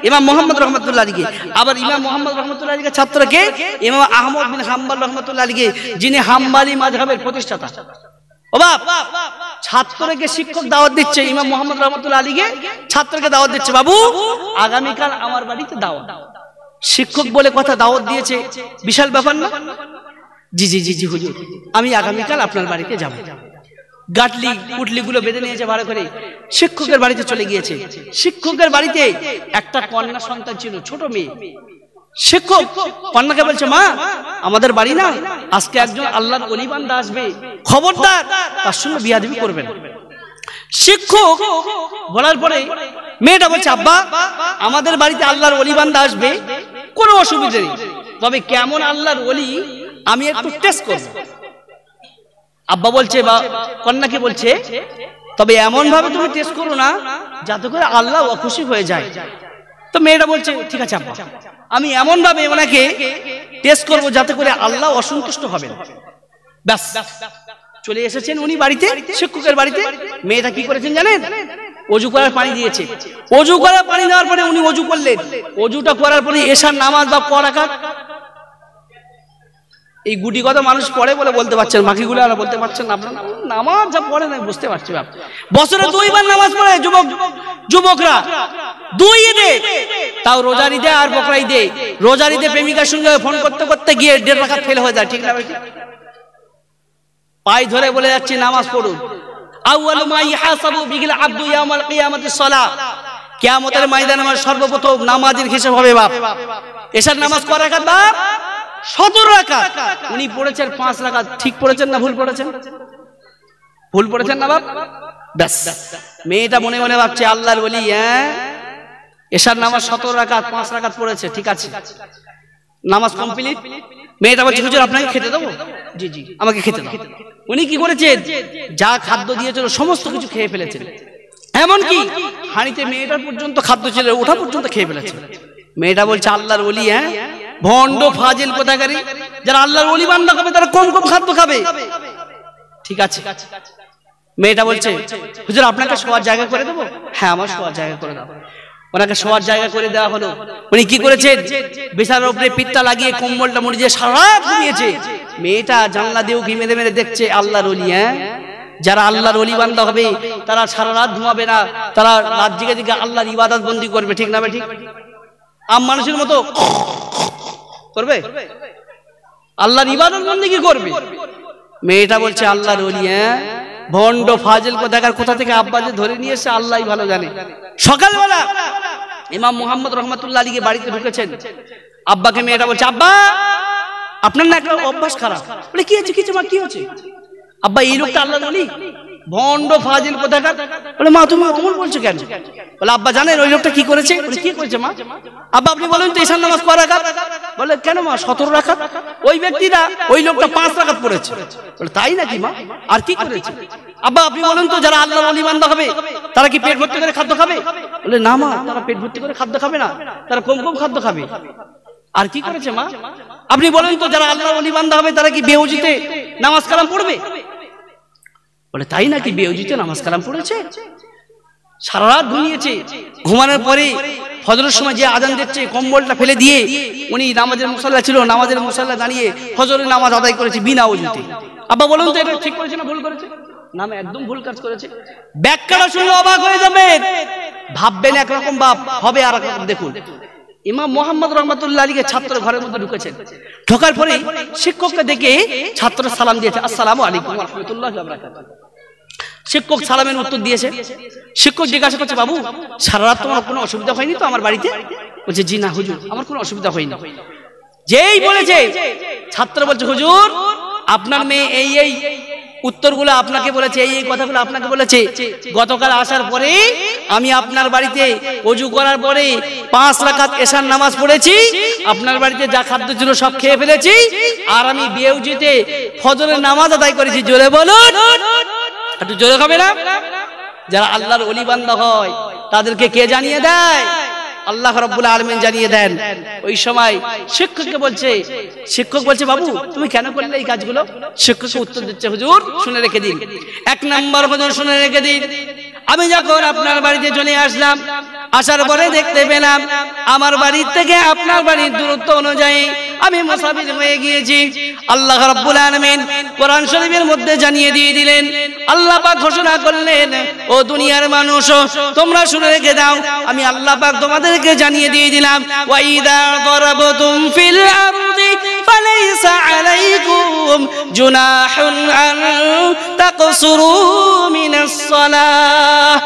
ইমাম মুহাম্মদ রাহমাতুল্লাহ আলাইহি, আবার ইমাম মুহাম্মদ রাহমাতুল্লাহ আলাইহির ছাত্রকে ইমাম আহমদ বিন হাম্বল রাহমাতুল্লাহ আলাইহি, যিনি হাম্বলি মাযহাবের প্রতিষ্ঠাতা। ও বাপ, ছাত্রকে শিক্ষক দাওয়াত দিচ্ছে, ইমাম মুহাম্মদ রাহমাতুল্লাহ আলাইহি ছাত্রকে দাওয়াত দিচ্ছে, বাবু আগামীকাল আমার বাড়িতে দাওয়াত। শিক্ষক বলে কথা দাওয়াত দিয়েছে, বিশাল ব্যাপার না? জি জি জি জি হুজুর, আমি আগামীকাল আপনার বাড়িতে যাব। গাটলি কুটলিগুলো বেঁধে নিয়েছে ভালো করে, শিক্ষকের বাড়িতে চলে গিয়েছে। শিক্ষকের বাড়িতে একটা কন্যা সন্তান ছিল, ছোট মেয়ে। শিক্ষক কন্যাকে বলছে, মা আমাদের বাড়ি না আজকে একজন আল্লাহর ওলি বান্দা আসবে, খবরদার তার সঙ্গে বিয়াদবি করবেন। শিক্ষক বলার পরে মেয়েটা বলছে, আব্বা আমাদের বাড়িতে আল্লাহর ওলি বান্দা আসবে, কোনো অসুবিধা নেই, তবে কেমন আল্লাহর ওলি আমি একটু টেস্ট করব। আব্বা বলছে বা কন্যাকে বলছে, তবে এমন ভাবে তুমি টেস্ট করো না যাতে করে আল্লাহ অখুশি হয়ে যায়। তো মেয়েটা বলছে, ঠিক আছে আব্বা, আমি এমন ভাবে ওনাকে টেস্ট করব যাতে করে আল্লাহ অসন্তুষ্ট হবেন। ব্যাস চলে এসেছেন উনি বাড়িতে, শিক্ষকের বাড়িতে। মেয়েটা কি করেছেন জানেন? অজু করার পানি দিয়েছে, অজু করার পানি দেওয়ার পরে উনি অজু করলেন, অজুটা করার পরে এশার নামাজ বা পড়াকার এই গুটি কথা মানুষ পড়ে বলে বলতে পারছেন, বাকিগুলো আর বলতে পারছেন আপনার নামাজ যা পড়ে না বুঝতে পারছি। বছরে 2 বার নামাজ পড়ে যুবকরা, 2 ঈদে, তাও রোজার ঈদে আর বকরা ঈদে। রোজার ঈদে প্রেমিকার সঙ্গে ফোন করতে করতে গিয়ে 1.5 রাকাত ফেল হয়ে যায়, ঠিক না? পায়ে ধরে বলে যাচ্ছে নামাজ পড়ুন। আউয়ালু মা ইহাসাবু বিহিল আবদু ইয়াউমাল কিয়ামাতিস সালাহ, কিয়ামতের ময়দানে আমার সর্বপ্রথম নামাজের হিসাব হবে বাপ। এশার নামাজ কয় রাকাত বাপ? 17 রাকাত। উনি পড়েছেন 5 রাকাত। ঠিক পড়েছেন না ভুল পড়েছেন? ভুল পড়েছেন না বাপ? ব্যাস, মেয়েটা মনে মনে ভাবছে আল্লাহর ওলি, এশার নামাজ 17 রাকাত, 5 রাকাত পড়েছে, ঠিক আছে, নামাজ কমপ্লিট। মেয়েটা বলছে হুজুর আপনাকে খেতে দেবো? জি জি আমাকে খেতে দাও। উনি কি করেছেন? যা খাদ্য দিয়েছিল সমস্ত কিছু খেয়ে ফেলেছেন, এমনকি হাঁড়িতে মেয়েটার পর্যন্ত খাদ্য ছিল ওঠা পর্যন্ত খেয়ে ফেলেছে। মেয়েটা বলছে আল্লাহর ওলি, ভণ্ড ফাজিল কোথাকারী, যারা আল্লাহর ওলি বান্দা হবে তারা কম কম খাদ্য খাবে, ঠিক আছে। মেয়েটা বলছে হুজুর আপনাকে শোয়ার জায়গা করে দেবো? হ্যাঁ আমার শোয়ার জায়গা করে দাও। ওনাকে শোয়ার জায়গা করে দেওয়া হলো। উনি কি করেছেন? বিছানার উপরে পিঠটা লাগিয়ে কম্বলটা মুড়ি দিয়ে সারা রাত ঘুমিয়েছে। মেয়েটা জানলা দিয়েও ঘি মেরে মেরে দেখছে আল্লাহর ওলি, যারা আল্লাহর ওলি বান্দা হবে তারা সারা রাত ঘুমাবে না, তারা রাত জেগে জেগে আল্লাহর ইবাদত বন্দি করবে, ঠিক না? ঠিক আম মানুষের মতো করবে, আল্লাহর ইবাদত বন্দি কি করবে? মেয়েটা বলছে আল্লাহর ওলি, ভণ্ড ফাজিল কোথাকার, কোথা থেকে আব্বা যে ধরে নিয়ে এসে আল্লাহই ভালো জানে। সকালবেলা ইমাম মুহাম্মদ রহমাতুল্লাহ আলাইহি বাড়িতে ঢুকেছেন। আব্বাকে মেয়েটা বলছে আব্বা আপনার না একটা অভ্যাস খারাপ। বলে কি হয়েছে? কিছু মা কি হয়েছে? আব্বা এই লোকটা আল্লাহর ওলি, ভণ্ড ফাজিল কোথাকার। বলে মা তুমি অমন বলছো কেন? বলে আব্বা জানেন ওই লোকটা কি করেছে? বলে কি করেছে মা? আব্বা আপনি বলেন তো এশার নামাজ কয় রাকাত? বলে কেন মা 17 রাকাত। ওই ব্যক্তিটা ওই লোকটা 5 রাকাত পড়েছে। বলে তাই নাকি মা? আর কি করেছে? আব্বা আপনি বলেন তো যারা আল্লাহর ওলি বান্দা হবে তারা কি পেট ভর্তি করে খাদ্য খাবে? বলে না মা তারা পেট ভর্তি করে খাদ্য খাবে না, তারা কম কম খাদ্য খাবে। আর কি করেছে মা? আপনি বলেন তো যারা আল্লাহর ওলি বান্দা হবে তারা কি বেহুজিতে নামাজ কালাম পড়বে? বলে তাই নাকি? বেহুজিতে নামাজ কালাম পড়েছে, সারা রাত ঘুমিয়েছে। ঘুমানোর পরে ফজরের সময় যে আজান দিচ্ছে কম্বলটা ফেলে দিয়ে উনি নামাজের মুসাল্লা ছিল, নামাজের মুসাল্লা দাঁড়িয়ে ফজরের নামাজ আদায় করেছে বিনা ওযুতে। আব্বা বলুন তো এটা ঠিক করেছে না ভুল করেছে? না একদম ভুল কাজ করেছে। ব্যাখ্যাটা শুনলে অবাক হয়ে যাবেন, ভাববেন একরকম বাপ হবে আর একরকম। দেখুন ইমাম মুহাম্মদ রহমাতুল্লাহ আলাইহি ছাত্র ঘরের মধ্যে ঢুকেছেন। ঢোকার পরে শিক্ষককে দেখে ছাত্র সালাম দিয়েছে, আসসালামু আলাইকুম ওয়া রাহমাতুল্লাহি ওয়া বারাকাতুহু। শিক্ষক সালামের উত্তর দিয়েছে। শিক্ষক জিজ্ঞাসা করছে বাবু সারা রাত তোমার কোনো অসুবিধা হয়নি তো আমার বাড়িতে? বলছে জি না হুজুর আমার কোনো অসুবিধা হয়নি। যেই বলেছে ছাত্র বলছে হুজুর আপনার মেয়ে এই এই উত্তরগুলো আপনাকে বলেছে, এই এই কথাগুলো আপনাকে বলেছে। গতকাল আসার পরে আমি আপনার বাড়িতে ওযু করার পরে 5 রাকাত এশার নামাজ পড়েছি, আপনার বাড়িতে যা খাদ্য ছিল সব খেয়ে ফেলেছি, আর আমি বেহুজিতে ফজরের নামাজ আদায় করেছি। জোরে বলুন, একটু জোরে হবে না? যারা আল্লাহর ওলি বান্দা হয় তাদেরকে কে জানিয়ে দেয়? আল্লাহ রাব্বুল আলামিন জানিয়ে দেন। ওই সময় শিক্ষককে বলছে, শিক্ষক বলছে বাবু তুমি কেন করলে এই কাজগুলো? শিক্ষককে উত্তর দিচ্ছে হুজুর শুনে রেখে দিন, 1 নম্বর হুজুর শুনে রেখে দিন, আমি যখন আপনার বাড়িতে চলে আসলাম, আসার পরে দেখতে পেলাম আমার বাড়ি থেকে আপনার বাড়ির দূরত্ব অনুযায়ী আমি মুসাফির হয়ে গিয়েছি। আল্লাহ রাব্বুল আলামিন কোরআন শরীফের মধ্যে জানিয়ে দিয়ে দিলেন, আল্লাহ পাক ঘোষণা করলেন ও দুনিয়ার মানুষ তোমরা শুনে রেখে দাও, আমি আল্লাহ পাক তোমাদেরকে জানিয়ে দিয়ে দিলাম ওয়া ইযা দারাবতুম ফিল আরদি ফালাইসা আলাইকুম জুনাহুন আন তাকসুরু মিনাস সালাহ।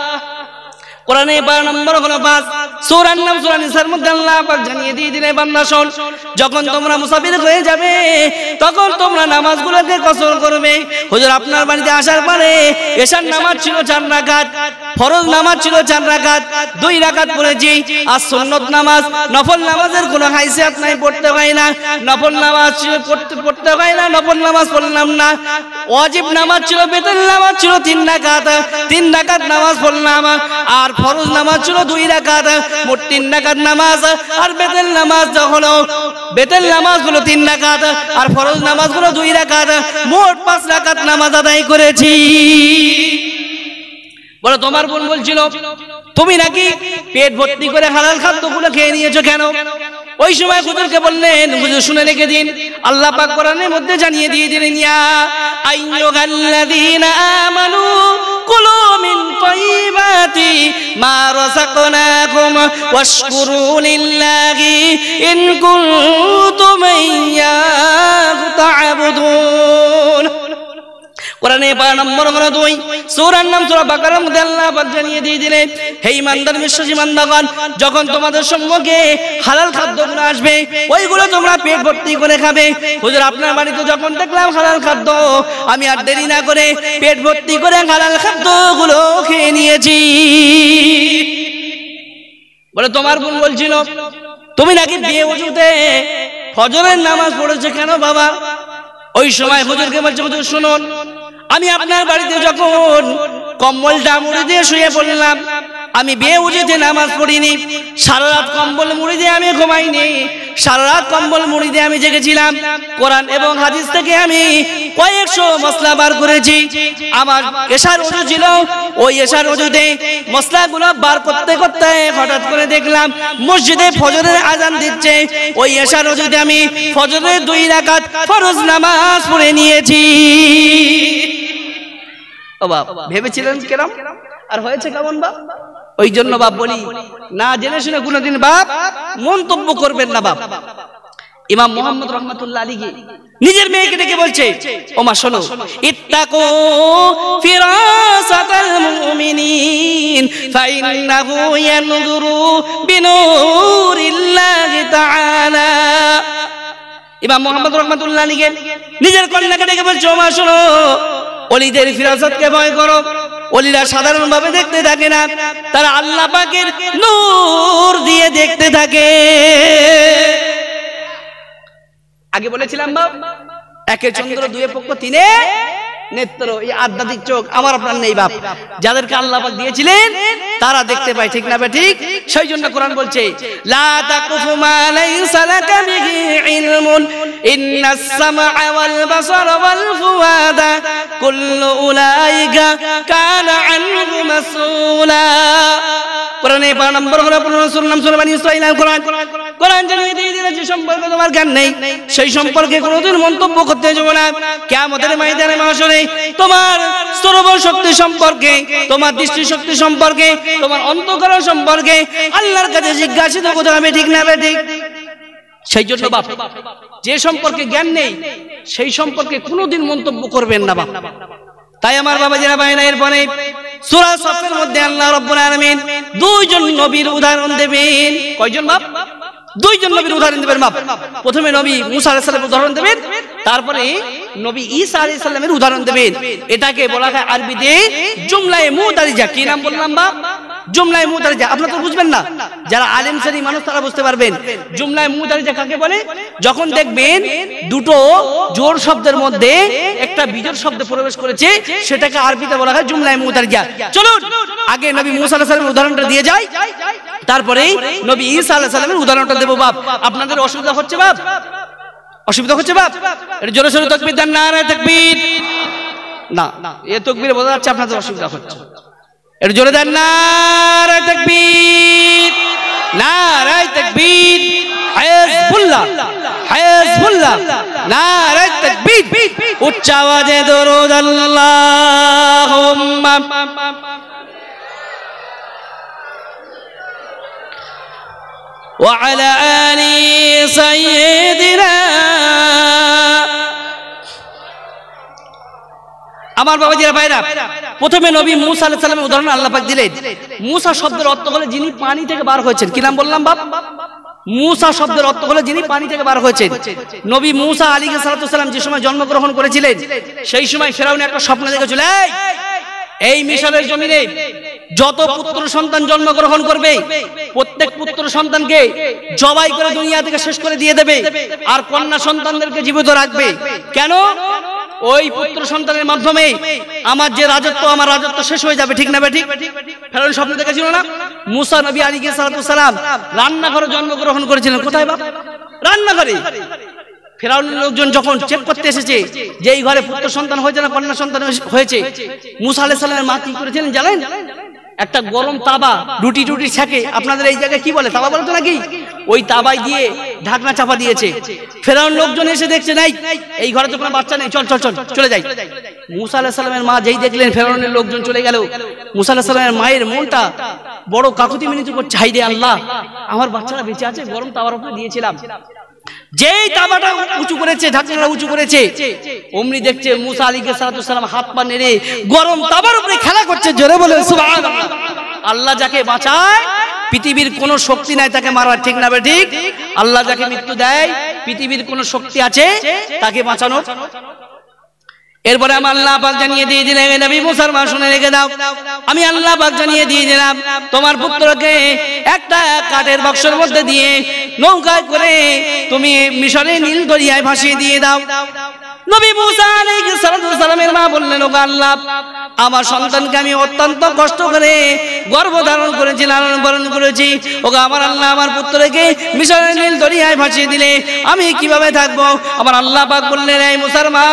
কোরআনে 12 নম্বর হলো 5 সূরার নাম সূরা নিসার মধ্যে আল্লাহ পাক জানিয়ে দিয়ে দিলেন বান্দা শোন, যখন তোমরা মুসাফির হয়ে যাবে তখন তোমরা নামাজগুলোকে কসর করবে। হুজুর আপনার বাড়িতে আসার পরে এশার নামাজ ছিল 4 রাকাত, ফরজ নামাজ ছিল 4 রাকাত, 2 রাকাত পড়েছি। আর সুন্নত নামাজ নফল নামাজের কোনো হাইসিয়ত নাই, পড়তে হয় না, নফল নামাজ ছিল পড়তে হয় না, নফল নামাজ পড়লাম না। ওয়াজিব নামাজ ছিল, বেতন নামাজ ছিল 3 রাকাত, 3 রাকাত নামাজ পড়লাম। আর ফরজ নামাজ ছিল 2 রাকাত, মোট 3 রাকাত নামাজ। আর বেতন নামাজ হলো, বেতন নামাজ হলো 3 রাকাত, আর ফরজ নামাজ হলো 2 রাকাত, মোট 5 রাকাত নামাজ আদায় করেছি। বলে তোমার বোন বলছিল তুমি নাকি পেট ভর্তি করে হালাল খাদ্যগুলো খেয়ে নিয়েছো কেন? ওই সময় হুজুরকে বললেন, হুজুর শুনে রেখে দিন, আল্লাহ পাক কোরআনের মধ্যে জানিয়ে দিয়ে দিলেন, ইয়া আইয়ুহাল্লাযীনা আমানু কুলু মিন তাইয়্যিবাতি মা রাযাকনাকুম ওয়াশকুরু লিল্লাহি ইন কুনতুম ইয়্যাহু তা'বুদুন। কোরআনে পারা নম্বর 2 সূরার নাম সূরা বাকারার মধ্যে আল্লাহ পাক জানিয়ে দিয়ে দিলেন, হে ঈমানদার বিশ্বাসী বান্দাগণ, যখন তোমাদের সম্মুখে হালাল খাদ্যগুলো আসবে ওইগুলো তোমরা পেট ভর্তি করে খাবে। হুজুর আপনার বাড়িতে যখন দেখলাম হালাল খাদ্য, আমি আর দেরি না করে পেট ভর্তি করে হালাল খাদ্যগুলো খেয়ে নিয়েছি। বলে তোমার বোন বলছিল তুমি নাকি বিয়ে ওযুতে ফজরের নামাজ পড়েছো কেন বাবা? ওই সময় হুজুরকে বলছে, হুজুর শুনুন, আমি আপনার বাড়িতে যখন কম্বলটা মুড়ি দিয়ে শুয়ে পড়লাম, আমি বেউজুতে নামাজ পড়িনি, সারা রাত কম্বল মুড়ি দিয়ে আমি ঘুমাইনি, সারা রাত কম্বল মুড়ি দিয়ে আমি জেগেছিলাম। কোরআন এবং হাদিস থেকে আমি কয়েকশো মশলা বার করেছি। আমার এশার ওযু ছিল, ওই এশার ওযুতে মশলাগুলো বার করতে করতে হঠাৎ করে দেখলাম মসজিদে ফজরের আজান দিচ্ছে। ওই এশার ওযুতে আমি ফজরের 2 রাকাত ফরজ নামাজ পড়ে নিয়েছি। ও বাপ, ভেবেছিলেন কেরম আর হয়েছে কেমন বাপ? ওই জন্য বাপ বলি, না জেনে শুনে কোনোদিন বাপ মন্তব্য করবেন না বাপ। ইমাম মুহাম্মদ রাহমাতুল্লাহ আলাইহি নিজের মেয়েকে ডেকে বলছে, ও মা শোনো, ইত্তাকু ফিরাসাতাল মুমিনিন ফাইন্নাহু ইয়ানজুরু বিনুরিল্লাহি তাআলা। ইমাম মুহাম্মদ রাহমাতুল্লাহ আলাইহি নিজের কন্যাকে ডেকে বলছে, ও মা শোনো, ওলিদের ফিরাসতকে ভয় করো। ওলিরা সাধারণভাবে দেখতে থাকে না, তারা আল্লাহ পাকের নূর দিয়ে দেখতে থাকে। আগে বলেছিলাম বাপ, একে চন্দ্র, দুয়ে পক্ষ, তিনে নেত্র, এই আধ্যাত্মিক চোখ আমার আপনার নেই বাপ। যাদেরকে আল্লাহ পাক দিয়েছিলেন তারা দেখতে পায়, ঠিক না বে ঠিক? সেই জন্য কোরআন বলছে, লা তাকুফু মা লাইসা লাকা বিহি ইলমুন ইন্নাস সামআ ওয়াল বাসারা ওয়াল ফুআদা কুল্লু উলাইকা কানা আনহু মাসউলা। কোরআনে 12 নম্বর হলো 15 সূরা নাম সূরা বনী ইসরাঈল। কোরআন জানিয়ে দিয়ে দিল, যে সম্পর্কে তোমার জ্ঞান নেই সেই সম্পর্কে কোনোদিন মন্তব্য করতে যাবে না। কিয়ামতের ময়দানে মাশরে তোমার শ্রবণ শক্তি সম্পর্কে, তোমার দৃষ্টি শক্তি সম্পর্কে, তোমার অন্তঃকরণ সম্পর্কে আল্লাহর কাছে জিজ্ঞাসিত করতে হবে, ঠিক না বে ঠিক? সেই জন্য বাপ, যে সম্পর্কে জ্ঞান নেই সেই সম্পর্কে কোনোদিন মন্তব্য করবেন না বাপ। তাই আমার বাবাজিরা ভাইরা, এরপরে সূরা সফের মধ্যে আল্লাহ রাব্বুল আলামিন 2 জন নবীর উদাহরণ দেবেন। কয়জন বাপ? 2 জন নবীর উদাহরণ দেবেন বাপ। প্রথমে নবী মুসা আলাইহিস সালামের উদাহরণ দেবেন, তারপরে নবী ঈসা আলাইহিস সালামের উদাহরণ দেবেন। এটাকে বলা হয় আরবিতে জুমলায়ে মুদারিজা। কি নাম বললাম বাপ? জুমলায়ে মুদারিজা। আপনারা তো বুঝবেন না, যারা আলেম শ্রেণী মানুষ তারা বুঝতে পারবেন। জুমলায়ে মুদারিজা কাকে বলে? যখন দেখবেন দুটো জোড় শব্দের মধ্যে একটা বিজোড় শব্দ প্রবেশ করেছে, সেটাকে আরবিতে বলা হয় জুমলায়ে মুদারিজা। চলুন আগে নবী মুসা আলাইহিস সালামের উদাহরণটা দিয়ে যাই, তারপরে নবী ঈসা আলাইহিস সালামের উদাহরণটা দেব বাপ। আপনাদের অসুবিধা হচ্ছে বাপ? অসুবিধা হচ্ছে বাপ? এটা জোরে জোরে তাকবীর দেন, নারে তাকবীর। না, এই তাকবীরে বোঝা যাচ্ছে আপনাদের অসুবিধা হচ্ছে। এটা জোরে দেন, নারে তাকবীর, নারে তাকবীর, হিজবুল্লাহ, হিজবুল্লাহ, নারে তাকবীর। উচ্চ আওয়াজে দরুদ আল্লাহুম্মা وعلى آل سيدنا। আমার বাবাজিরা ভাইরা, প্রথমে নবী মুসা আলাইহিস সালামের উদাহরণ আল্লাহ পাক দিলেন। মুসা শব্দের অর্থ হলো যিনি পানি থেকে বার হয়েছেন। কি নাম বললাম বাপ? মুসা শব্দের অর্থ হলো যিনি পানি থেকে বার হয়েছেন। নবী মুসা আলাইহিস সালাম যে সময় জন্মগ্রহণ করেছিলেন, সেই সময় ফেরাউন একটা স্বপ্ন দেখেছিল, এই মিশরের জমিনে যত পুত্র সন্তান জন্মগ্রহণ করবে প্রত্যেক পুত্র সন্তানকে জবাই করে দুনিয়া থেকে শেষ করে দিয়ে দেবে, আর কন্যা সন্তানদেরকে জীবিত রাখবে। কেন? ওই পুত্র সন্তানের মাধ্যমে আমার যে রাজত্ব, আমার রাজত্ব শেষ হয়ে যাবে, ঠিক না বে ঠিক? ফেরাউন স্বপ্ন দেখেছিল না? মুসা নবী আলাইহিস সালাম রান্নাঘরে জন্মগ্রহণ করেছিলেন। কোথায় বাপ? রান্নাঘরে। ফেরাউনের লোকজন যখন চেক করতে এসেছে যে এই ঘরে পুত্র সন্তান হয়েছে না কন্যা সন্তান হয়েছে, মুসা আলাইহিস সালামের মা কি করেছিলেন জানেন? একটা গরম তাবা, রুটি টুটি ছেঁকে, আপনাদের এই জায়গায় কি বলে, তাবা বলে তো নাকি, ওই তাবায় দিয়ে ঢাকনা চাপা দিয়েছে। ফেরাউন লোকজন এসে দেখছে নাই এই ঘরে তো কোনো বাচ্চা নেই, চল চল চল চলে যাই। মুসা আলাইহিস সালামের মা যেই দেখলেন ফেরাউনের লোকজন চলে গেল, মুসা আলাইহিস সালামের মায়ের মনটা বড় কাকুতি মিনতি করছে, হাই রে আল্লাহ, আমার বাচ্চারা বেঁচে আছে, গরম তাওয়ার উপরে দিয়েছিলাম। যেই তাওয়াটা উঁচু করেছে, ঢাকনাটা উঁচু করেছে, অমনি দেখছে মুসা আলাইহিস সালাম হাত পা নেড়ে গরম তাওয়ার উপরে খেলা করছে। জোরে বলেন সুবহানাল্লাহ। আল্লাহ যাকে বাঁচায় পৃথিবীর কোনো শক্তি নাই তাকে মারার, ঠিক না ঠিক? আল্লাহ যাকে মৃত্যু দেয় পৃথিবীর কোনো শক্তি আছে তাকে বাঁচানোর? এরপরে আমি আল্লাহ পাক জানিয়ে দিয়ে দিলেন, নবী মুসার মা শুনে রেখে দাও, আমি আল্লাহ পাক জানিয়ে দিয়ে দিলাম তোমার পুত্রকে একটা কাঠের বাক্সের মধ্যে দিয়ে নৌকায় করে তুমি মিশরের নীল দরিয়ায় ভাসিয়ে দিয়ে দাও। নবী মুসা আলাইহিস সালামের মা বললেন, ওগো আল্লাহ, আমার সন্তানকে আমি অত্যন্ত কষ্ট করে গর্ভধারণ করেছি, লালন পালন করেছি, ওগো আমার আল্লাহ, আমার পুত্রকে মিশরের নীল দরিয়ায় ভাসিয়ে দিলে আমি কিভাবে থাকবো? আমার আল্লাহ পাক বললেন, এই মুসার মা,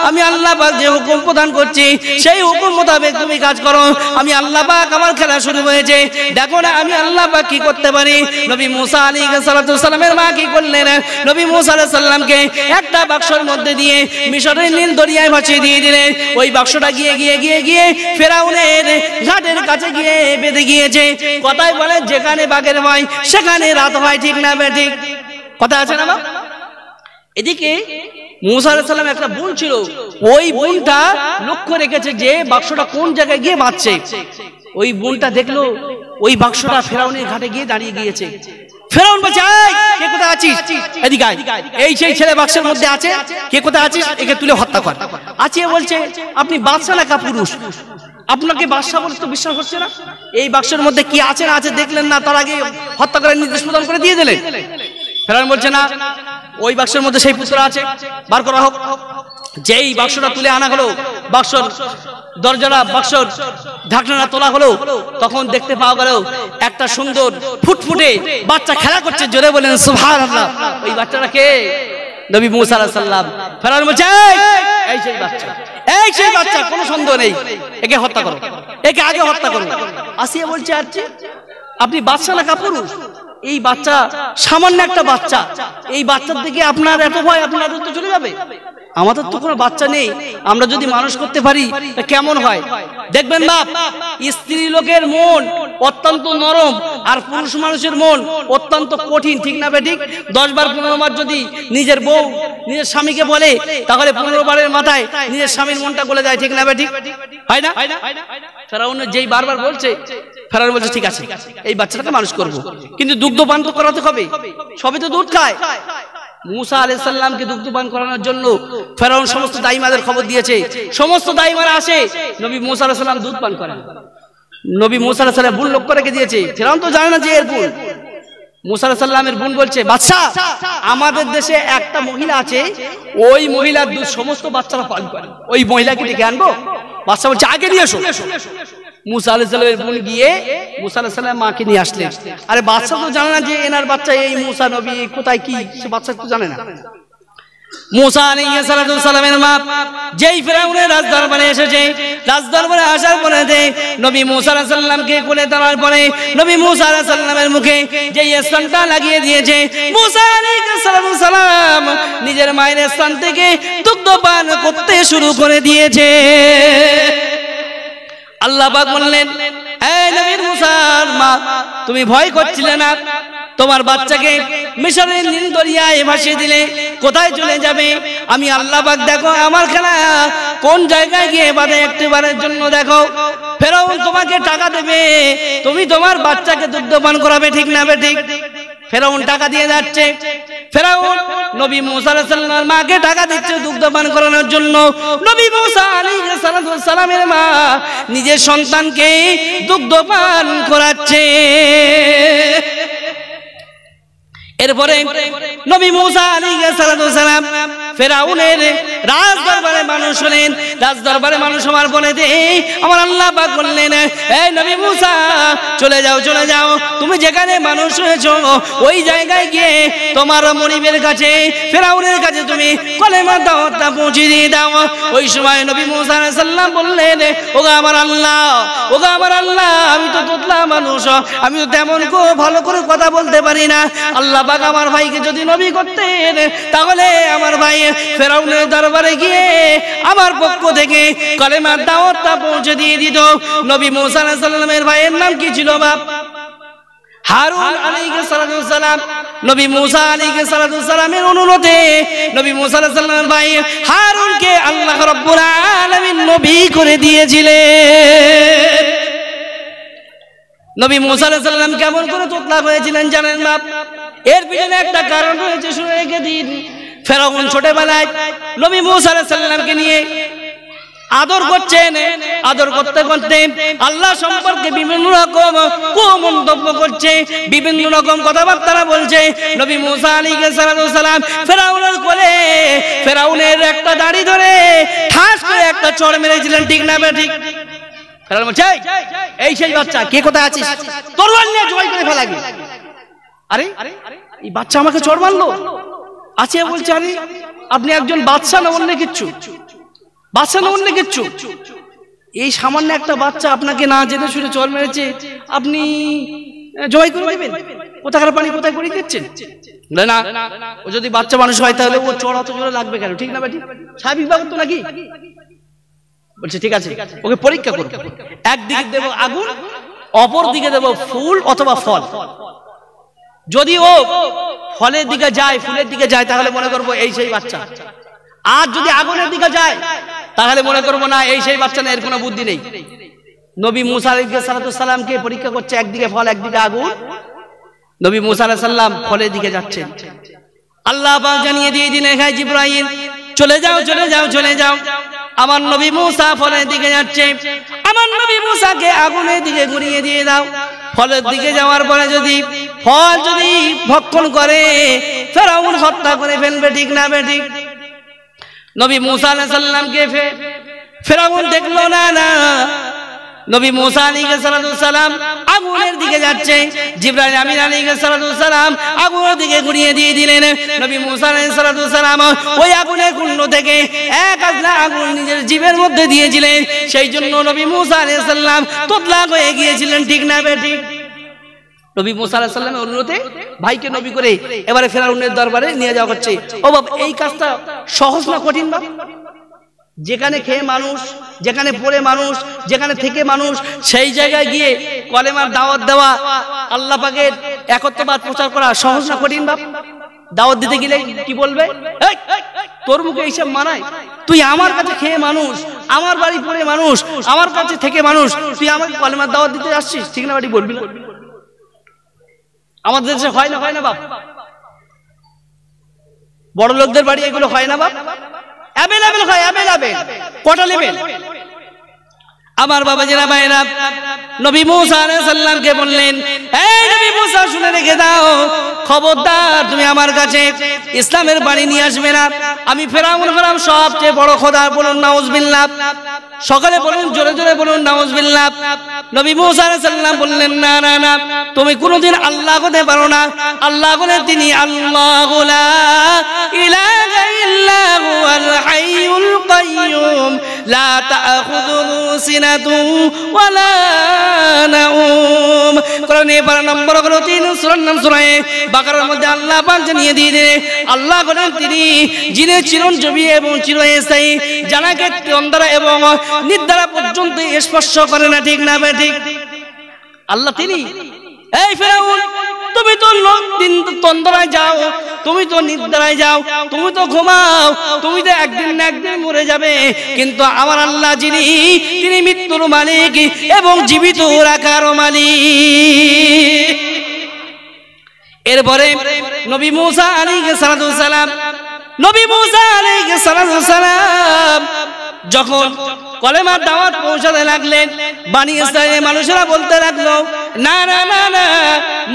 আমি আল্লাহ পাক যে হুকুম প্রদান করছি সেই হুকুম মোতাবেক তুমি কাজ করো। আমি আল্লাহ পাক, আমার খেলা শুরু হয়েছে, দেখো না আমি আল্লাহ পাক কি করতে পারি। নবী মুসা আলাইহিস সালামের মা কি করলেন? নবী মুসা আলাইহিস সালামকে একটা বাক্সের মধ্যে দিয়ে মিশরের নীল দরিয়ায় ভাসিয়ে দিয়ে দিলেন। ওই বাক্সটা গিয়ে গিয়ে গিয়ে গিয়ে ফেরাউনের ঘাটের কাছে গিয়ে বেঁধে গিয়েছে। কথাই বলে যেখানে বাঘের ভয় সেখানে রাত হয়, ঠিক না ঠিক? কথা আছে না? এদিকে মুসা আলাইহিস সালাম একটা বোন ছিল, ওই বোনটা লক্ষ্য রেখেছে যে বাক্সটা কোন জায়গায় গিয়ে বাঁচছে। ওই বোনটা দেখলো ওই বাক্সটা ফেরাউনের ঘাটে গিয়ে দাঁড়িয়ে গিয়েছে। ফেরাউন বলছে, কে কোথায় আছিস? এদিকে আয়। এই সেই ছেলে বাক্সের মধ্যে আছে, কে কোথায় আছিস? একে তুলে হত্যা কর। আছে বলছে, আপনি বাদশা না কাপুরুষ, আপনাকে বাদশা বলে তো বিশ্বাস হচ্ছে না। এই বাক্সের মধ্যে কি আছে না আছে দেখলেন না, তার আগে হত্যা করার নির্দেশ প্রদান করে দিয়ে দিলেন। ফেরাউন বলছে, না, ওই বাক্সের মধ্যে সেই পুত্র আছে, বার করা হোক। যেই বাক্সটা তুলে আনা হলো, বাক্সর দরজাটা, বাক্সর ঢাকনাটা তোলা হলো, তখন দেখতে পাওয়া গেল একটা সুন্দর ফুটফুটে বাচ্চা খেলা করছে। জোরে বলেন সুবহানাল্লাহ। ওই বাচ্চাটা কে? নবী মুসা আলাইহিস সালাম। ফেরাউন বলছে, এই সেই বাচ্চা, এই সেই বাচ্চা, কোনো সন্দেহ নেই, একে হত্যা করো, একে আগে হত্যা করো। আসিয়া বলছে, আচ্ছা আপনি বাদশা না কাপুরুষ? এই বাচ্চা সামান্য একটা বাচ্চা, এই বাচ্চার দিকে আপনার এত ভয়, আপনার তো চলে যাবে। আমাদের তো কোনো বাচ্চা নেই, আমরা যদি মানুষ করতে পারি কেমন হয় দেখবেন। বাপ, স্ত্রী লোকের মন অত্যন্ত নরম আর পুরুষ মানুষের মন অত্যন্ত কঠিন, ঠিক না বেঠিক? 10 বার 15 বার যদি নিজের বউ নিজের স্বামীকে বলে, তাহলে 15 বারের মাথায় নিজের স্বামীর মনটা গলে যায়, ঠিক না বেঠিক? হয় না? ফেরাউন যেই বারবার বলছে, ফেরাউন বলছে, ঠিক আছে এই বাচ্চাটাকে মানুষ করব, কিন্তু দুগ্ধপান তো করাতে হবে, সবই তো দুধ খায়। মুসা আলাইহিস সালামকে দুগ্ধপান করানোর জন্য ফেরাউন সমস্ত দাইমাদের খবর দিয়েছে। সমস্ত দাইমারা আসে, নবী মুসা আলাইহিস সালাম দুধ পান করেন। নবী মুসা আলাইহিস সালাম বোন লক্ষ্য রেখে দিয়েছে, ফেরাউন তো জানে না যে এর বোন। মুসা আলাইহিস সালামের বোন বলছে, বাদশা, আমাদের দেশে একটা মহিলা আছে, ওই মহিলার দুধ সমস্ত বাচ্চারা পান করে, ওই মহিলাকে ডেকে আনবো। বাদশা বলছে, আগে নিয়ে এসো। মুসা আলাইহিস সালামের বোন গিয়ে মুসা আলাইহিস সালামের মাকে নিয়ে আসলেন। আরে বাদশা তো জানে না যে এনার বাচ্চা এই মুসা নবী, কোথায় কি সে বাচ্চা তো জানে না। মুসা আলাইহিস সালামের মা যেই ফেরাউনের রাজদরবারে এসেছে, রাজদরবারে আসার পরে নবী মুসা আলাইহিস সালামকে কোলে তোলার পরে নবী মুসা আলাইহিস সালামের মুখে যেই স্থানটা লাগিয়ে দিয়েছে, মুসা আলাইহিস সালাম নিজের মায়ের স্থান থেকে দুগ্ধপান করতে শুরু করে দিয়েছে। আল্লাহ পাক বললেন, এই নবী মুসার মা, তুমি ভয় করছিলে না? তোমার বাচ্চাকে মিশরের নীল দরিয়ায় ভাসিয়ে দিলে কোথায় চলে যাবে? আমি আল্লাহ পাক দেখো আমার খেলা কোন জায়গায় গিয়ে বাঁধে একটিবারের জন্য দেখো। ফেরাউন তোমাকে টাকা দেবে, তুমি তোমার বাচ্চাকে দুগ্ধপান করাবে, ঠিক না ঠিক? ফেরাউন টাকা দিয়ে যাচ্ছে, ফেরাউন নবী মুসা আলাইহিস সালামের মাকে টাকা দিচ্ছে দুগ্ধপান করানোর জন্য। নবী মুসা আলাইহিস সালামের মা নিজের সন্তানকে দুগ্ধপান করাচ্ছে। এরপরে নবী মুসা আলাইহিস সালাম ফেরাউনের রাজ দরবারে মানুষ হলেন। রাজ দরবারে মানুষ হওয়ার পরে আমার আল্লাহ পাক বললেন, এই নবী মুসা চলে যাও, চলে যাও, তুমি যেখানে মানুষ হয়েছো ওই জায়গায় গিয়ে তোমার মনিবের কাছে, ফেরাউনের কাছে তুমি কলেমার দাওয়াতটা পৌঁছে দিয়ে দাও। ওই সময় নবী মুসা আলাইহিস সালাম বললেন, ওগো আমার আল্লাহ, ওগো আমার আল্লাহ, আমি তো তোতলা মানুষ, আমি তো তেমন ভালো করে কথা বলতে পারি না। আল্লাহ পাক আমার ভাইকে যদি নবী করতেন তাহলে আমার ভাই ফেরাউনের দরবারে গিয়ে আমার পক্ষ থেকে কলেমার দাওয়াতটা পৌঁছে দিয়ে দিত। নবী মুসা আলাইহিস সালামের ভাইয়ের নাম কি ছিল বাপ? হারুন আলাইহিস সালাম। নবী মুসা আলাইহিস সালামের অনুরোধে নবী মুসা আলাইহিস সালামের ভাই হারুনকে আল্লাহ রাব্বুল আলামিন নবী করে দিয়েছিলেন। নবী মুসা আলাইহিস সালাম কেমন করে তোতলা হয়েছিলেন জানেন বাপ? এর পিছনে একটা কারণ রয়েছে, শুনে রেখে দিন। ফেরাউন ছোটবেলায় নবী মুসা আলাইহিস সালামকে নিয়ে আদর করছেন, আদর করতে করতে আল্লাহ সম্পর্কে বিভিন্ন রকম কুমন্তব্য করছে, বিভিন্ন রকম কথাবার্তা বলছে। নবী মুসা আলাইহিস সালাম ফেরাউনের কোলে ফেরাউনের একটা দাড়ি ধরে ঠাস করে একটা চড় মেরেছিলেন, ঠিক না বে ঠিক? ফেরাউন বলছে, এই সেই বাচ্চা, কে কোথায় আছিস? তরোয়াল নিয়ে জবাই করে ফেলাবি। আরে এই বাচ্চা আমাকে চড় মারলো আছে, বলছে আরে আপনি একজন বাদশা না অন্য কিচ্ছু? বাচ্চা না অন্য কিচ্ছু? এই সামান্য একটা বাচ্চা আপনাকে না জেনে শুনে চড় মেরেছে, আপনি জবাই করে দেবেন? কোথাকার পানি কোথায় করে দিচ্ছেন? না, ও যদি বাচ্চা মানুষ হয় তাহলে ও চড় অত জোরে লাগবে কেন, ঠিক না বেটি? স্বাভাবিক ব্যাপার তো নাকি? বলছে ঠিক আছে, ওকে পরীক্ষা করব। একদিকে দেব আগুন, অপর দিকে দেব ফুল অথবা ফল। যদি ও ফলের দিকে যায়, ফুলের দিকে যায়, তাহলে মনে করবো এই সেই বাচ্চা। আর যদি আগুনের দিকে যায় তাহলে মনে করবো না, এই সেই বাচ্চা না, এর কোনো বুদ্ধি নেই। নবী মুসা আলাইহিস সালামকে পরীক্ষা করছে, একদিকে ফল একদিকে আগুন। নবী মুসা আলাইহিস সালাম ফলের দিকে যাচ্ছেন। আল্লাহ পাক জানিয়ে দিয়ে দিলেন, হে জিবরাইল চলে যাও, চলে যাও, চলে যাও। আমার নবী মুসা ফলের দিকে যাচ্ছে, আমার নবী মুসাকে আগুনের দিকে ঘুরিয়ে দিয়ে দাও। ফলের দিকে যাওয়ার পরে যদি ফল যদি ভক্ষণ করে ফেরাউন হত্যা করে ফেলবে, ঠিক না বে ঠিক? নবী মুসা আলাইহিস সালামকে ফেরাউন দেখলো না। নবী মুসা আলাইহিস সালাম আগুনের দিকে যাচ্ছে, জিবরাইল আমিন আলাইহিস সালাম আগুনের দিকে ঘুরিয়ে দিয়ে দিলেন। নবী মুসা আলাইহিস সালাম ওই আগুনের কুণ্ড থেকে এক আজলা আগুন নিজের জিভের মধ্যে দিয়েছিলেন। সেই জন্য নবী মুসা আলাইহিস সালাম তোতলা হয়ে গিয়েছিলেন, ঠিক না বে ঠিক? নবী মুসা আলাইহিস সালামের অনুরোধে ভাইকে নবী করে এবারে ফেরাউনের দরবারে নিয়ে যাওয়া হচ্ছে। ও বাবা, এই কাজটা সহজ না কঠিন বাবা? যেখানে খেয়ে মানুষ, যেখানে পড়ে মানুষ, যেখানে থেকে মানুষ, সেই জায়গায় গিয়ে কলেমার দাওয়াত দেওয়া, আল্লাহ পাকের একত্ববাদ প্রচার করা সহজ না কঠিন বাপ? দাওয়াত দিতে গেলে কি বলবে? তোর মুখে এইসব মানায়? তুই আমার কাছে খেয়ে মানুষ, আমার বাড়ি পড়ে মানুষ, আমার কাছে থেকে মানুষ, তুই আমাকে কলেমার দাওয়াত দিতে আসছিস, ঠিক না বাড়ি বলবি? আমাদের দেশে হয় না, হয় না বাপ? বড় লোকদের বাড়ি এগুলো হয় না বাপ? অ্যাভেলেবেল হয়, অ্যাভেলেবেল। কটা নেবেন? আমার বাবাজিরা ভাইরা, নবী মুসা আলাইহিস সালামকে বললেন, এই নবী মুসা শুনে রেখে দাও, খবরদার তুমি আমার কাছে ইসলামের বাণী নিয়ে আসবে না। আমি ফেরাউন হলাম সবচেয়ে বড় খোদা, বলুন নাউজুবিল্লাহ। সকালে বলুন, জোরে জোরে বলুন নাউজুবিল্লাহ। নবী মুসা আলাইহিস সালাম বললেন, না না না, তুমি কোনোদিন আল্লাহ হতে পারো না। আল্লাহ বলেন তিনি আল্লাহু লা ইলাহা ইল্লা হুয়াল হাইয়ুল কাইয়্যুম লা তাখুযুহু সিনাতুন ওয়ালা নাউম। কোরআনে পারা নম্বর হলো 3 সূরার নাম সূরা বাকারার মধ্যে আল্লাহ পাক জানিয়ে দিয়ে আল্লাহ বলেন তিনি যিনি চিরঞ্জীবী এবং চিরস্থায়ী, জানাকে তন্দ্রা এবং নিদ্রা পর্যন্ত স্পর্শ করে না, ঠিক না বে ঠিক? আল্লাহ তিনি। এই ফেরাউন, তুমি তো দিন তন্দ্রায় যাও, তুমি তো নিদ্রায় যাও, তুমি তো ঘুমাও, তুমি তো একদিন না একদিন মরে যাবে, কিন্তু আমার আল্লাহ যিনি, তিনি মৃত্যুর মালিক এবং জীবিত রাখার মালিক। এরপরে নবী মুসা আলাইহিস সালাম, নবী মুসা আলাইহিস সালাম যখন কলেমার দাওয়াত পৌঁছাতে লাগলেন, বনি ইসরাইলের মানুষেরা বলতে লাগলো, না না না না,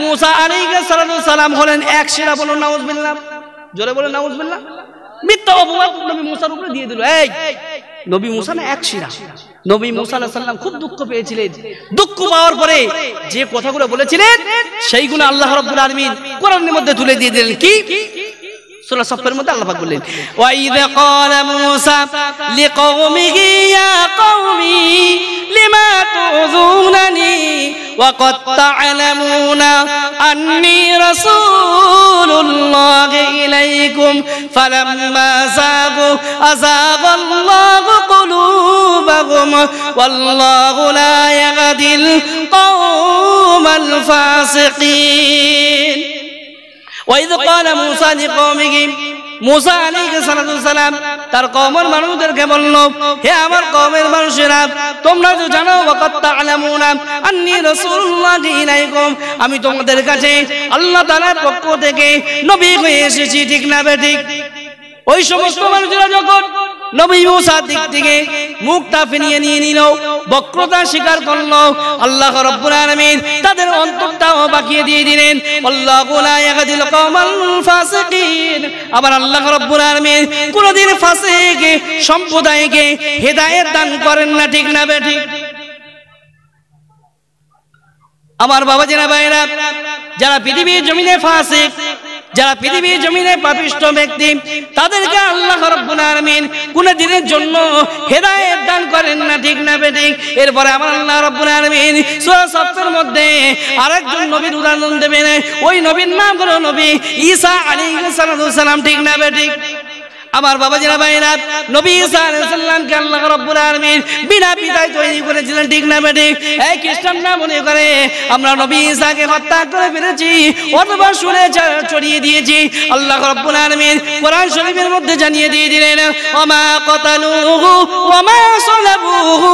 মুসা আলাইহিস সালাম হলেন এক সেরা। বলুন নাউজুবিল্লাহ, জোরে বলুন নাউজুবিল্লাহ। মিথ্যা অপবাদ নবী মুসার উপরে দিয়ে দিল। এই নবী মুসা না এক শিরা। নবী মুসা আলাইহিস সালাম খুব দুঃখ পেয়েছিলেন। দুঃখ পাওয়ার পরে যে কথাগুলো বলেছিলেন সেইগুলো আল্লাহ রাব্বুল আলামিন কোরআনের মধ্যে তুলে দিয়ে দিলেন। কি? সূরা সাফের মধ্যে আল্লাহ পাক বললেন, ওয়া ইযা ক্বালা মূসা লিকওমিহি ইয়া কওমি লিমা তুযুনানি ওয়া ক্বাদ তা'লামুনা আন্নী রাসূলুল্লাহি ইলাইকুম ফালাম্মা যাগু আযাগাল্লাহু কুলুবাহুম ওয়াল্লাহু লা ইয়াহদিল কওমাল ফাসিকিন। وإذ قال موسى لقومه মুসা আলাইহিস সালাম তার কওমের মানুষদেরকে বলল, হে আমার কওমের মানুষেরা, তোমরা তো জানো ওয়াকাত তা'লামুনা আন্নী রাসূলুল্লাহি ইলাইকুম, আমি তোমাদের কাছে আল্লাহ তাআলার পক্ষ থেকে নবী হয়ে এসেছি, ঠিক না বেঠিক? ওই সমস্ত মানুষেরা যখন নবী মুসার দিক থেকে মুখটা ফিরিয়ে নিয়ে নিল, বক্রতা স্বীকার করলো, আল্লাহ রাব্বুল আলামিন তাদের অন্তরটাও বাঁকিয়ে দিয়ে দিলেন। আল্লাহু লা ইয়াহদিল কওমাল ফাসিকিন। আবার আল্লাহ রাব্বুল আলামিন কোনদিন ফাসিক সম্প্রদায়কে হেদায়েত দান করেন না, ঠিক না বেঠিক? আমার বাবাজিরা ভাইরা, যারা পৃথিবীর জমিনে ফাসিক, যারা পৃথিবীর জমিনে পাপিষ্ঠ ব্যক্তি, তাদেরকে আল্লাহ রাব্বুল আলামিন কোন দিনের জন্য হেদায়েত দান করেন না, ঠিক না বেঠিক? এরপরে আমার আল্লাহ রাব্বুল আলামিন সূরা সাফের মধ্যে আরেকজন নবীর উদাহরণ দেবেন। ওই নবীর নাম হলো নবী ঈসা আলাইহিস সালাম, ঠিক না বেঠিক? আমার বাবাজিরা ভাইরা, নবী ঈসা আলাইহিস সালামকে আল্লাহ রাব্বুল আলামিন বিনা পিতায় তৈরি করেছিলেন, ঠিক না বেঠিক? এই খ্রিস্টানরা মনে করে আমরা নবী ঈসাকে হত্যা করে ফেলেছি অথবা সুরে চড়িয়ে দিয়েছি। আল্লাহ রাব্বুল আলামিন কোরআন শরীফের মধ্যে জানিয়ে দিয়ে দিলেন, ওমা কতালুহু ওমা সালাবুহু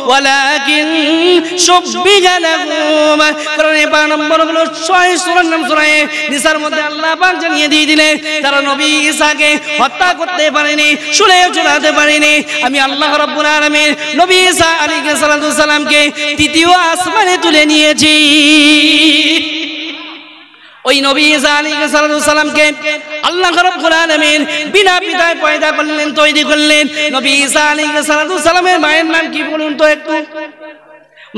ওয়ালাকিন শুববিহা লাহুম। কোরআনের 12 নম্বর হলো 6 সূরার নাম সূরা নিসার মধ্যে আল্লাহ পাক জানিয়ে দিয়ে দিলেন, তারা নবী ঈসা হত্যা করতে পারেনি, সুরে চড়াতে পারেনি। আমি আল্লাহ রাব্বুল আলামিন নবী ঈসা আলাইহিস সালামকে তৃতীয় আসমানে তুলে নিয়েছি। ওই নবী ঈসা আলাইহিস সালামকে আল্লাহ রাব্বুল আলামিন বিনা পিতায় পয়দা করলেন, তৈরি করলেন। নবী ঈসা আলাইহিস সালামের মায়ের নাম কি বলুন তো একটু?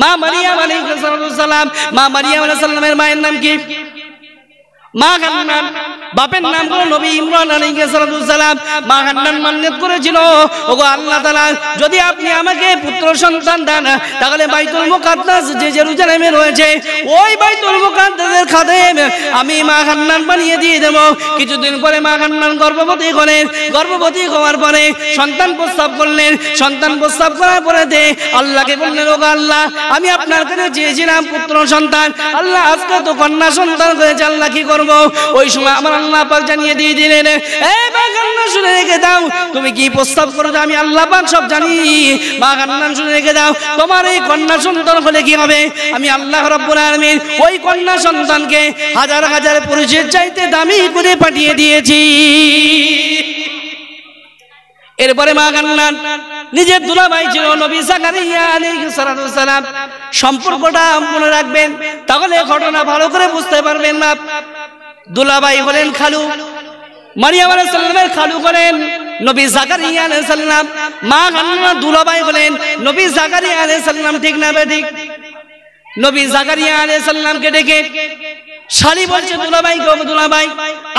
মা মারিয়াম আলাইহিস সালাম। মা মারিয়াম আলাইহিস সালামের মায়ের নাম কি? মা হান্নান। বাপের নাম হলো নবী ইমরান আলাইহিস সালাম। মা হান্নান মান্নত করেছিল, ওগো আল্লাহ তাআলা, যদি আপনি আমাকে পুত্র সন্তান দেন তাহলে বাইতুল মুকাদ্দাস যে জেরুজালেমে রয়েছে ওই বাইতুল মুকাদ্দাসের খাদেম আমি মা হান্নান বানিয়ে দিয়ে দেব। কিছুদিন পরে মা হান্নান গর্ভবতী হলেন। গর্ভবতী হওয়ার পরে সন্তান প্রস্তাব করলেন। সন্তান প্রস্তাব করার পরে আল্লাহকে বললেন, ওগো আল্লাহ, আমি আপনার কাছে চেয়েছিলাম পুত্র সন্তান, আল্লাহ আজকে তো কন্যা সন্তান হয়েছে, আল্লাহ কি করব? ওই সময় আমার আল্লাহ পাক জানিয়ে দিয়ে দিলেন, এই মা হান্নান শুনে রেখে দাও, তুমি কি প্রস্তাব করো আমি আল্লাহ পাক সব জানি। মা হান্নান শুনে রেখে দাও, তোমার এই কন্যা সন্তান হলে কি হবে? আমি আল্লাহ রাব্বুল আলামিন ওই কন্যা সন্তানকে হাজার হাজার পুরুষের চাইতে দামি করে পাঠিয়ে দিয়েছি। এরপরে মা হান্নান নিজের দুলাভাই ছিল নবী জাকারিয়া আলাইহিস সালাম। সম্পর্কটা মনে রাখবেন, তাহলে ঘটনা ভালো করে বুঝতে পারবেন না। দুলাভাই হলেন খালু, মারিয়াম আলাইহিস সালামের খালু হলেন নবী জাকারিয়া আলাইহিস সালাম। মা হান্নান দুলাভাই হলেন নবী জাকারিয়া আলাইহিস সালাম, ঠিক না বেঠিক? নবী জাকারিয়া আলাইহিস সালামকে ডেকে শালি বলছে, দুলাভাই গো দুলাভাই,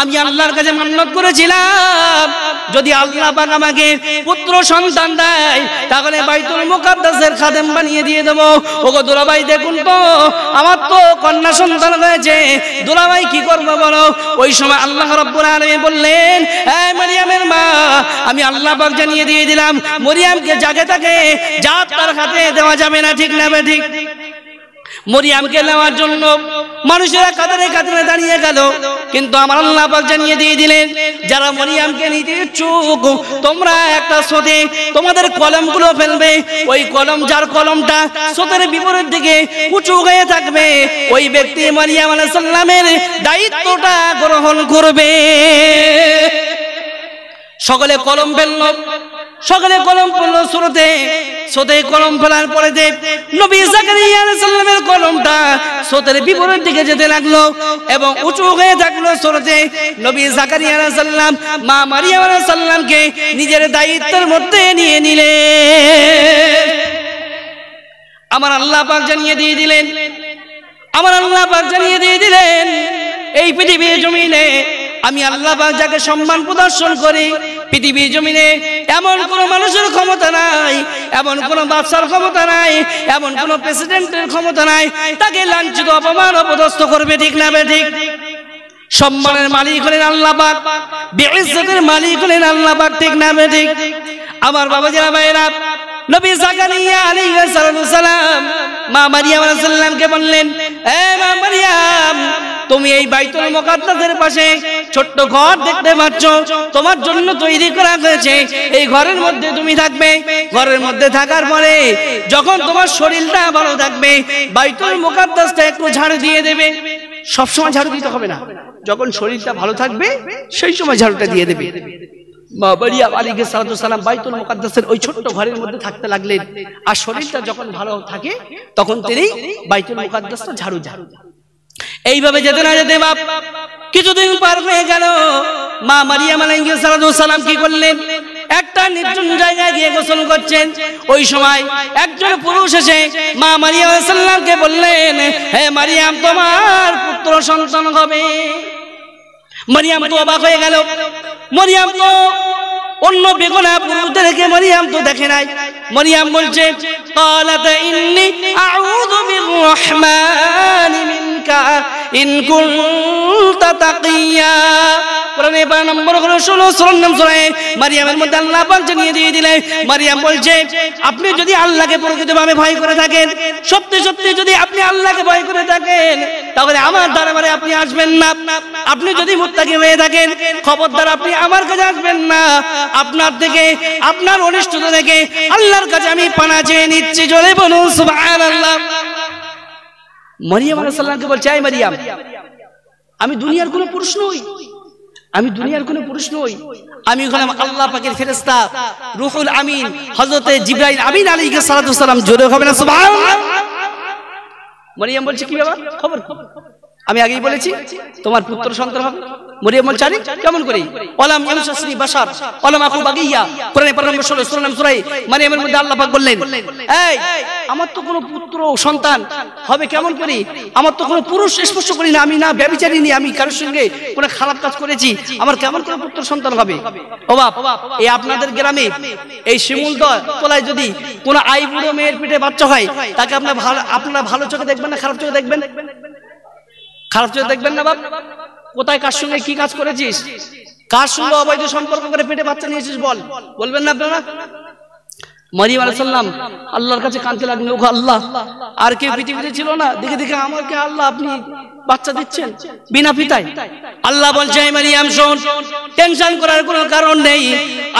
আমি আল্লাহর কাছে মান্নত করেছিলাম যদি আল্লাহ পাক আমাকে পুত্র সন্তান দেয় তাহলে বাইতুল মুকাদ্দাসের খাদেম বানিয়ে দিয়ে দেব। ওগো দুলাভাই, দেখুন তো আমার তো কন্যা সন্তান হয়েছে, দুলাভাই কি করব বলো? ওই সময় আল্লাহ রাব্বুল আলামিন বললেন, এই মারিয়ামের মা, আমি আল্লাহ পাক জানিয়ে দিয়ে দিলাম মরিয়মকে যাকে তাকে জাত তার হাতে দেওয়া যাবে না, ঠিক না বেঠিক? মরিয়মকে নেওয়ার জন্য মানুষেরা কাতারে কাতারে দাঁড়িয়ে গেল, কিন্তু আমার আল্লাহ পাক জানিয়ে দিয়ে দিলেন, যারা মরিয়মকে নিতে ইচ্ছুক তোমরা একটা স্রোতে তোমাদের কলমগুলো ফেলবে। ওই কলম, যার কলমটা স্রোতের বিপরীত দিকে উঁচু হয়ে থাকবে, ওই ব্যক্তি মরিয়ম আলাইহিস সালামের দায়িত্বটা গ্রহণ করবে। সকলে কলম ফেলল, সকলে কলম ফেলল স্রোতে। সোতে কলম ফেলার পরে যে নবী জাকারিয়া আলাইহিস সালামের কলমটা সোতের বিপরীত দিকে যেতে লাগলো এবং উঁচু হয়ে থাকলো সোতে। নবী জাকারিয়া আলাইহিস সালাম মা মারিয়াম আলাইহিস সালামকে নিজের দায়িত্বের মধ্যে নিয়ে নিলেন। আমার আল্লাহ পাক জানিয়ে দিয়ে দিলেন, আমার আল্লাহ পাক জানিয়ে দিয়ে দিলেন, এই পৃথিবীর জমিনে আমি আল্লাহ পাক যাকে সম্মান প্রদর্শন করি, পৃথিবীর জমিনে এমন কোন মানুষের ক্ষমতা নাই, এমন কোন বাদশার ক্ষমতা নাই, এমন কোন প্রেসিডেন্টের ক্ষমতা নাই তাকে লাঞ্ছিত অপমান অপদস্থ করবে, ঠিক না ঠিক? সম্মানের মালিক হলেন আল্লাহ পাক, বিইজ্জতের মালিক হলেন আল্লাহ পাক, ঠিক না ঠিক? আমার বাবাজিরা ভাইরা, নবী জাকারিয়া আলাইহিস সালাম মা মারিয়াম আলাইহিস সালামকে বললেন, এ মা মারিয়াম, তুমি এই বাইতুল মুকাদ্দাসের পাশে ছোট্ট ঘর দেখতে পাচ্ছ, তোমার জন্য তৈরি করা হয়েছে। এই ঘরের মধ্যে তুমি থাকবে। ঘরের মধ্যে থাকার পরে যখন তোমার শরীরটা ভালো থাকবে, বাইতুল মুকাদ্দাসটা একটু ঝাড়ু দিয়ে দেবে। সব সময় ঝাড়ু দিতে হবে না, যখন শরীরটা ভালো থাকবে সেই সময় ঝাড়ুটা দিয়ে দেবে। মা মারিয়াম আলাইহিস সালাম বাইতুল মুকাদ্দাসের ওই ছোট্ট ঘরের মধ্যে থাকতে লাগলেন, আর শরীরটা যখন ভালো থাকে তখন তিনি বাইতুল মুকাদ্দাসটা ঝাড়ু ঝাড়ু। এইভাবে যেতে না যেতে বাপ কিছুদিন পার হয়ে গেল। মা মারিয়াম আলাইহিস সালাম কি করলেন? একটা নির্জন জায়গায় গিয়ে গোসল করছেন। ওই সময় একজন পুরুষ এসে মা মারিয়াম আলাইহিস সালামকে বললেন, হে মারিয়াম, তোমার পুত্র সন্তান হবে। মারিয়াম তো অবাক হয়ে গেল। মারিয়াম তো অন্য বেগুনা পুরুষদেরকে মারিয়াম তো দেখে নাই। মারিয়াম বলছে, ক্বালাত ইন্নী আউযু বিররহমানি মিনকা ইন কুনতা তাকিয়া। কোরআনে 12 নম্বর হলো 16 সূরা সূরা মারিয়ামের মধ্যে আল্লাহ পাক জানিয়ে দিয়ে দিলেন, মারিয়াম বলছে, আপনি যদি আল্লাহকে প্রকৃতভাবে ভয় করে থাকেন, সত্যি সত্যি যদি আপনি আল্লাহকে ভয় করে থাকেন, তাহলে আমার দরবারে আপনি আসবেন না। আপনি যদি মুত্তাকি হয়ে থাকেন, খবরদার আপনি আমার কাছে আসবেন না। আপনার থেকে, আপনার অনিষ্টতা থেকে আল্লাহর কাছে আমি পানা চেয়ে নিচ্ছি। জোরে বলুন সুবহানাল্লাহ। মারিয়াম আলাইহিস সালামকে বলছে, এই মারিয়াম, আমি দুনিয়ার কোনো পুরুষ নই, আমি দুনিয়ার কোনো পুরুষ নই, আমি হলাম আল্লাহ পাকের ফেরেশতা রূহুল আমিন, হযরতে জিবরাইল আমিন আলাইহিস সালাম। জোরে হবে না সুবহানাল্লাহ। মারিয়াম বলছে, কি বাবা খবর? আমি আগেই বলেছি তোমার পুত্র সন্তান হবে। মারিয়াম বলছে, আরে কেমন করে? ওয়ালাম ইয়ামসাসনি বাশার ওয়ালাম আকু বাগিয়া। কোরআনে 16 সূরা সূরা মারিয়ামের মধ্যে আল্লাহ পাক বললেন, এই আমার তো কোনো পুত্র সন্তান হবে কেমন করে? আমার তো কোনো পুরুষ স্পর্শ করি না, আমি না ব্যভিচারিণী, আমি কারোর সঙ্গে কোনো খারাপ কাজ করেছি, আমার কেমন করে পুত্র সন্তান হবে? ও বাপ, এই আপনাদের গ্রামে এই শিমুল তলায় যদি কোনো আইবুড়ো মেয়ের পেটে বাচ্চা হয়, তাকে আপনারা ভালো চোখে দেখবেন না খারাপ চোখে দেখবেন? খারাপ চোখে দেখবেন না বাপ। কোথায় কার সঙ্গে কি কাজ করেছিস, কার সঙ্গে অবৈধ সম্পর্ক করে পেটে বাচ্চা নিয়েছিস বল, বলবেন না আপনারা? মারিয়াম আলাইহিস সালাম আল্লাহর কাছে কাঁদতে লাগলেন, ওগো আল্লাহ, আর কেউ পৃথিবীতে ছিল না, দেখে দেখে আমাকে আল্লাহ আপনি বাচ্চা দিচ্ছেন বিনা পিতায়। আল্লাহ বলছে, মারিয়াম শোন, টেনশন করার কোনো কারণ নেই।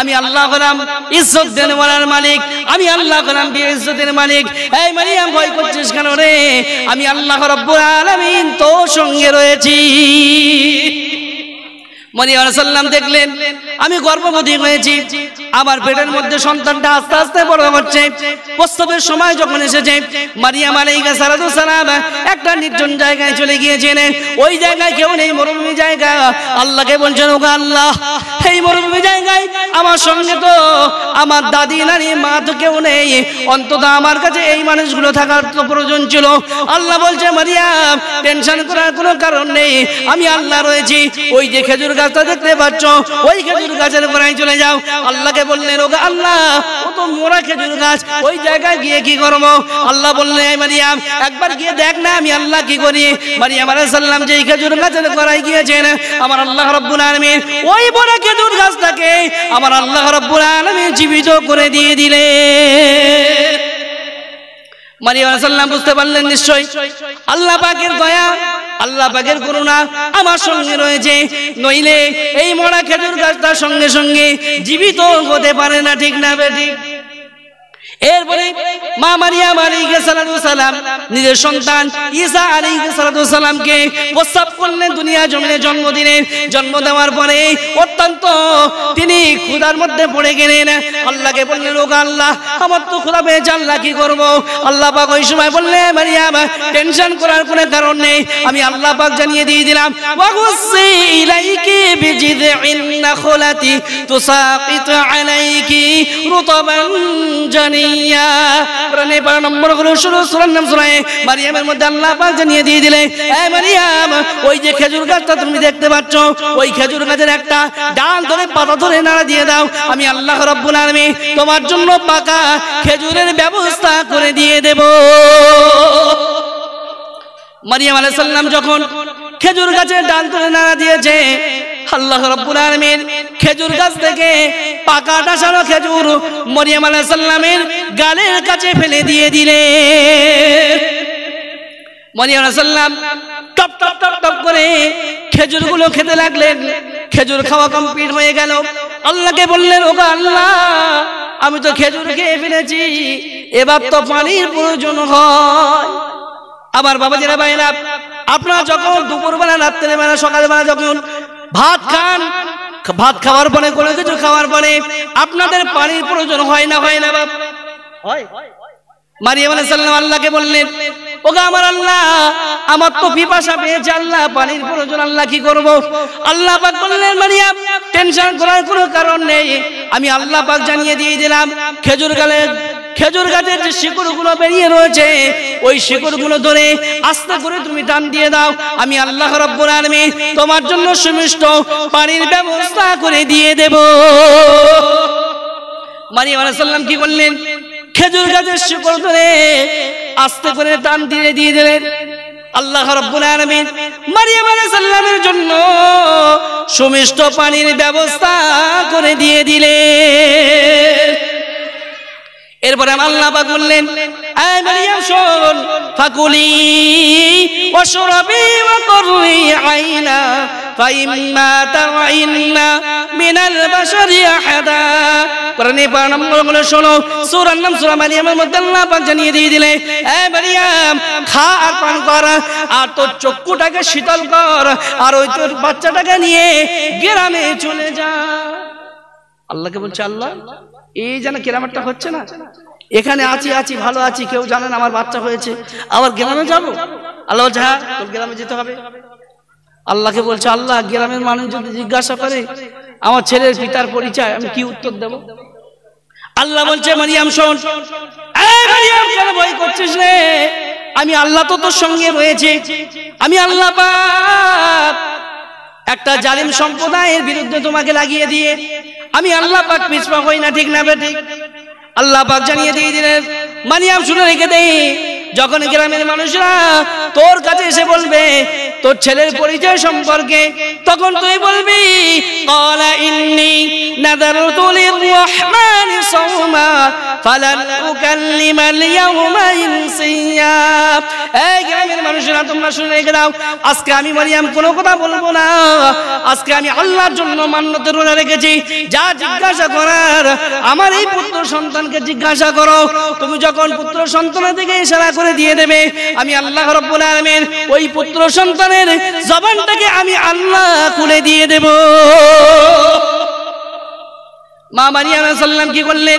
আমি আল্লাহ হলাম ইজ্জত দেওয়ার মালিক, আমি আল্লাহ হলাম বেইজ্জতের মালিক। এই মারিয়াম ভয় করছিস কেন রে? আমি আল্লাহ রাব্বুল আলামিন তোর সঙ্গে রয়েছি। মারিয়াম আলাইহিস সালাম দেখলেন আমি গর্ভবতী হয়েছি, আমার পেটের মধ্যে সন্তানটা আস্তে আস্তে বড় হচ্ছে। প্রসবের সময় যখন এসেছে, মারিয়াম আলাইহিস সালাম একটা নির্জন জায়গায় চলে গিয়েছেন। ওই জায়গায় কেউ নেই, মরুভূমি জায়গা। আল্লাহকে বলছেন, ওগো আল্লাহ, এই মরুভূমি জায়গায় আমার সঙ্গে তো আমার দাদি নানি মা তো কেউ নেই, অন্তত আমার কাছে এই মানুষগুলো থাকার তো প্রয়োজন ছিল। আল্লাহ বলছে, মারিয়াম টেনশন করার কোনো কারণ নেই, আমি আল্লাহ রয়েছি। ওই যে খেজুর গাছটা দেখতে পাচ্ছ, ওই খেজুর গাছের গোড়ায় চলে যাও। আল্লাহকে বললেন, ওগো আল্লাহ, ও তো মোরা খেজুর গাছ, ওই জায়গায় গিয়ে কি করবো? আল্লাহ বললেন, মারিয়াম একবার গিয়ে দেখ না আমি আল্লাহ কি করি। মারিয়াম আলাইহিস সালাম যে খেজুর গাছের গোড়ায় গিয়েছেন, আমার আল্লাহ রাব্বুল আলামিন ওই বড় খেজুর গাছটাকে আমার আল্লাহ রাব্বুল আলামিন জীবিত করে দিয়ে দিলেন। মারিয়াম আলাইহিস সালাম বুঝতে পারলেন নিশ্চয়ই আল্লাহ পাকের দয়া, আল্লাহ পাকের করুণা আমার সঙ্গে রয়েছে, নইলে এই মরা খেজুর গাছটার সঙ্গে সঙ্গে জীবিত হতে পারে না, ঠিক না বেঠিক? এরপরে মা মারিয়াম আলাইহিস সালাম নিজের সন্তান ঈসা আলাইহিস সালামকে প্রস্তাব করলেন দুনিয়া জমিনে জন্ম দিলেন। জন্ম দেওয়ার পরে অত্যন্ত তিনি ক্ষুধার মধ্যে পড়ে গেলেন। আল্লাহকে বললেন, ও আল্লাহ, আমার তো ক্ষুধা পেয়েছে, আল্লাহ কি করব? আল্লাহ পাক ওই সময় বললেন, মারিয়াম টেনশন করার কোনো কারণ নেই, আমি আল্লাহ পাক জানিয়ে দিয়ে দিলাম, ওয়াগুসি ইলাইকি বিজিদিন নাখলাতি তুসাকিত আলাইকি রুতবান জানিয়া। কোরআনে 12 নম্বর সূরার নাম সূরা মারিয়ামের মধ্যে আল্লাহ পাক জানিয়ে দিয়ে দিলেন, এ মারিয়াম, ওই যে খেজুর গাছটা তুমি দেখতে পাচ্ছ, ওই খেজুর গাছের একটা ডাল ধরে পাতা ধরে নাড়া দিয়ে দাও, আমি আল্লাহ রাব্বুল আলামিন তোমার জন্য পাকা খেজুরের ব্যবস্থা করে দিয়ে দেব। মারিয়াম আলাইহিস সালাম যখন খেজুর গাছের ডাল ধরে নাড়া দিয়েছে, আল্লাহ রাব্বুল আলামিন খেজুর গাছ থেকে পাকা ডাসানো খেজুর মারিয়াম আলাইহিস সালামের গালের কাছে ফেলে দিয়ে দিলেন। মারিয়াম আলাইহিস সালাম টপ টপ টপ টপ করে খেজুরগুলো খেতে লাগলেন। খেজুর খাওয়া কমপ্লিট হয়ে গেল। আল্লাহকে বললেন, ও আল্লাহ, আমি তো খেজুর খেয়ে ফেলেছি, এবার তো পানির প্রয়োজন হয়। আমার বাবাজিরা ভাইরা, আপনারা যখন দুপুরবেলা, রাত্রেবেলা, সকালবেলা যখন ভাত খান, ভাত খাওয়ার পরে কোনো কিছু খাওয়ার পরে আপনাদের পানির প্রয়োজন হয় না? হয় না বাপ? হয়। মারিয়াম আলাইহিস সালাম আল্লাহকে বললেন, ওগো আমার আল্লাহ, আমার তো পিপাসা পেয়েছে, আল্লাহ পানির প্রয়োজন, আল্লাহ কি করব? আল্লাহ পাক বললেন, মারিয়াম টেনশন করার কোনো কারণ নেই, আমি আল্লাহ পাক জানিয়ে দিয়ে দিলাম, খেজুর গাছের যে শিকড়গুলো বেরিয়ে রয়েছে, ওই শিকড়গুলো ধরে আস্তে করে তুমি টান দিয়ে দাও, আমি আল্লাহ রাব্বুল আলামিন তোমার জন্য সুমিষ্ট পানির ব্যবস্থা করে দিয়ে দেব। মারিয়াম আলাইহিস সালাম কি করলেন? খেজুর গাছের শিকড় ধরে আস্তে করে টান দিয়ে দিলেন। আল্লাহ রাব্বুল আলামিন মারিয়াম আলাইহিস সালামের জন্য সুমিষ্ট পানির ব্যবস্থা করে দিয়ে দিলেন। এরপরে আল্লাহ পাক বললেন, এই মারিয়াম শোন, ফাকুলি ওয়াশরাবি ওয়া কুররি আইনা ফাইম্মা তারাইন্না মিনাল বাশারি আহাদা। কোরআনে 12 নম্বর বলে শোনো, সূরার নাম সূরা মারিয়ামের মধ্যে আল্লাহ পাক জানিয়ে দিয়ে দিলেন, এই মারিয়াম খা আর পান কর, আর তোর চক্ষুটাকে শীতল কর, আর ওই তোর বাচ্চাটাকে নিয়ে গ্রামে চলে যা। আল্লাহকে বলছে, আল্লাহ এই যেন কেরামতটা হচ্ছে না, এখানে আছি ভালো আছি, কেউ জানে না আমার বাচ্চা হয়েছে, আবার গ্রামে যাবো? আল্লাহ বলছে, হ্যাঁ তোর গ্রামে যেতে হবে। আল্লাহকে বলছে, আল্লাহ গ্রামের মানুষ যদি জিজ্ঞাসা করে আমার ছেলের পিতার পরিচয়, আমি কি উত্তর দেব? আল্লাহ বলছে, মারিয়াম শোন, এই মারিয়াম কেন ভয় করছিস রে? আমি আল্লাহ তো তোর সঙ্গে রয়েছে। আমি আল্লাহ পাক একটা জালিম সম্প্রদায়ের বিরুদ্ধে তোমাকে লাগিয়ে দিয়ে আমি আল্লাহ পাক পিছপা হই না, ঠিক না বেঠিক? আল্লাহ পাক জানিয়ে দিয়ে দিলেন, মারিয়াম শুনে রেখে দেই, যখন গ্রামের মানুষরা তোর কাছে এসে বলবে তোর ছেলের পরিচয় সম্পর্কে, তখন তুই বলবি, ক্বালা ইন্নী নাযারতু লিররহমানি সাওমা ফালান উকাল্লিমাল ইয়াওমা ইনসিয়া। এই গ্রামের মানুষরা তোমরা শুনে রেখে দাও, আজকে আমি মারিয়াম কোনো কথা বলবো না, আজকে আমি আল্লাহর জন্য মান্যতের রোজা রেখেছি, যা জিজ্ঞাসা করার আমার এই পুত্র সন্তানকে জিজ্ঞাসা করো। তুমি যখন পুত্র সন্তানের দিকে ইশারা করে দিয়ে দেবে, আমি আল্লাহ রাব্বুল আলামিন ওই পুত্র সন্তানের জবানটাকে আমি আল্লাহ খুলে দিয়ে দেব। মা মারিয়াম আলাইহিস সালাম কি করলেন?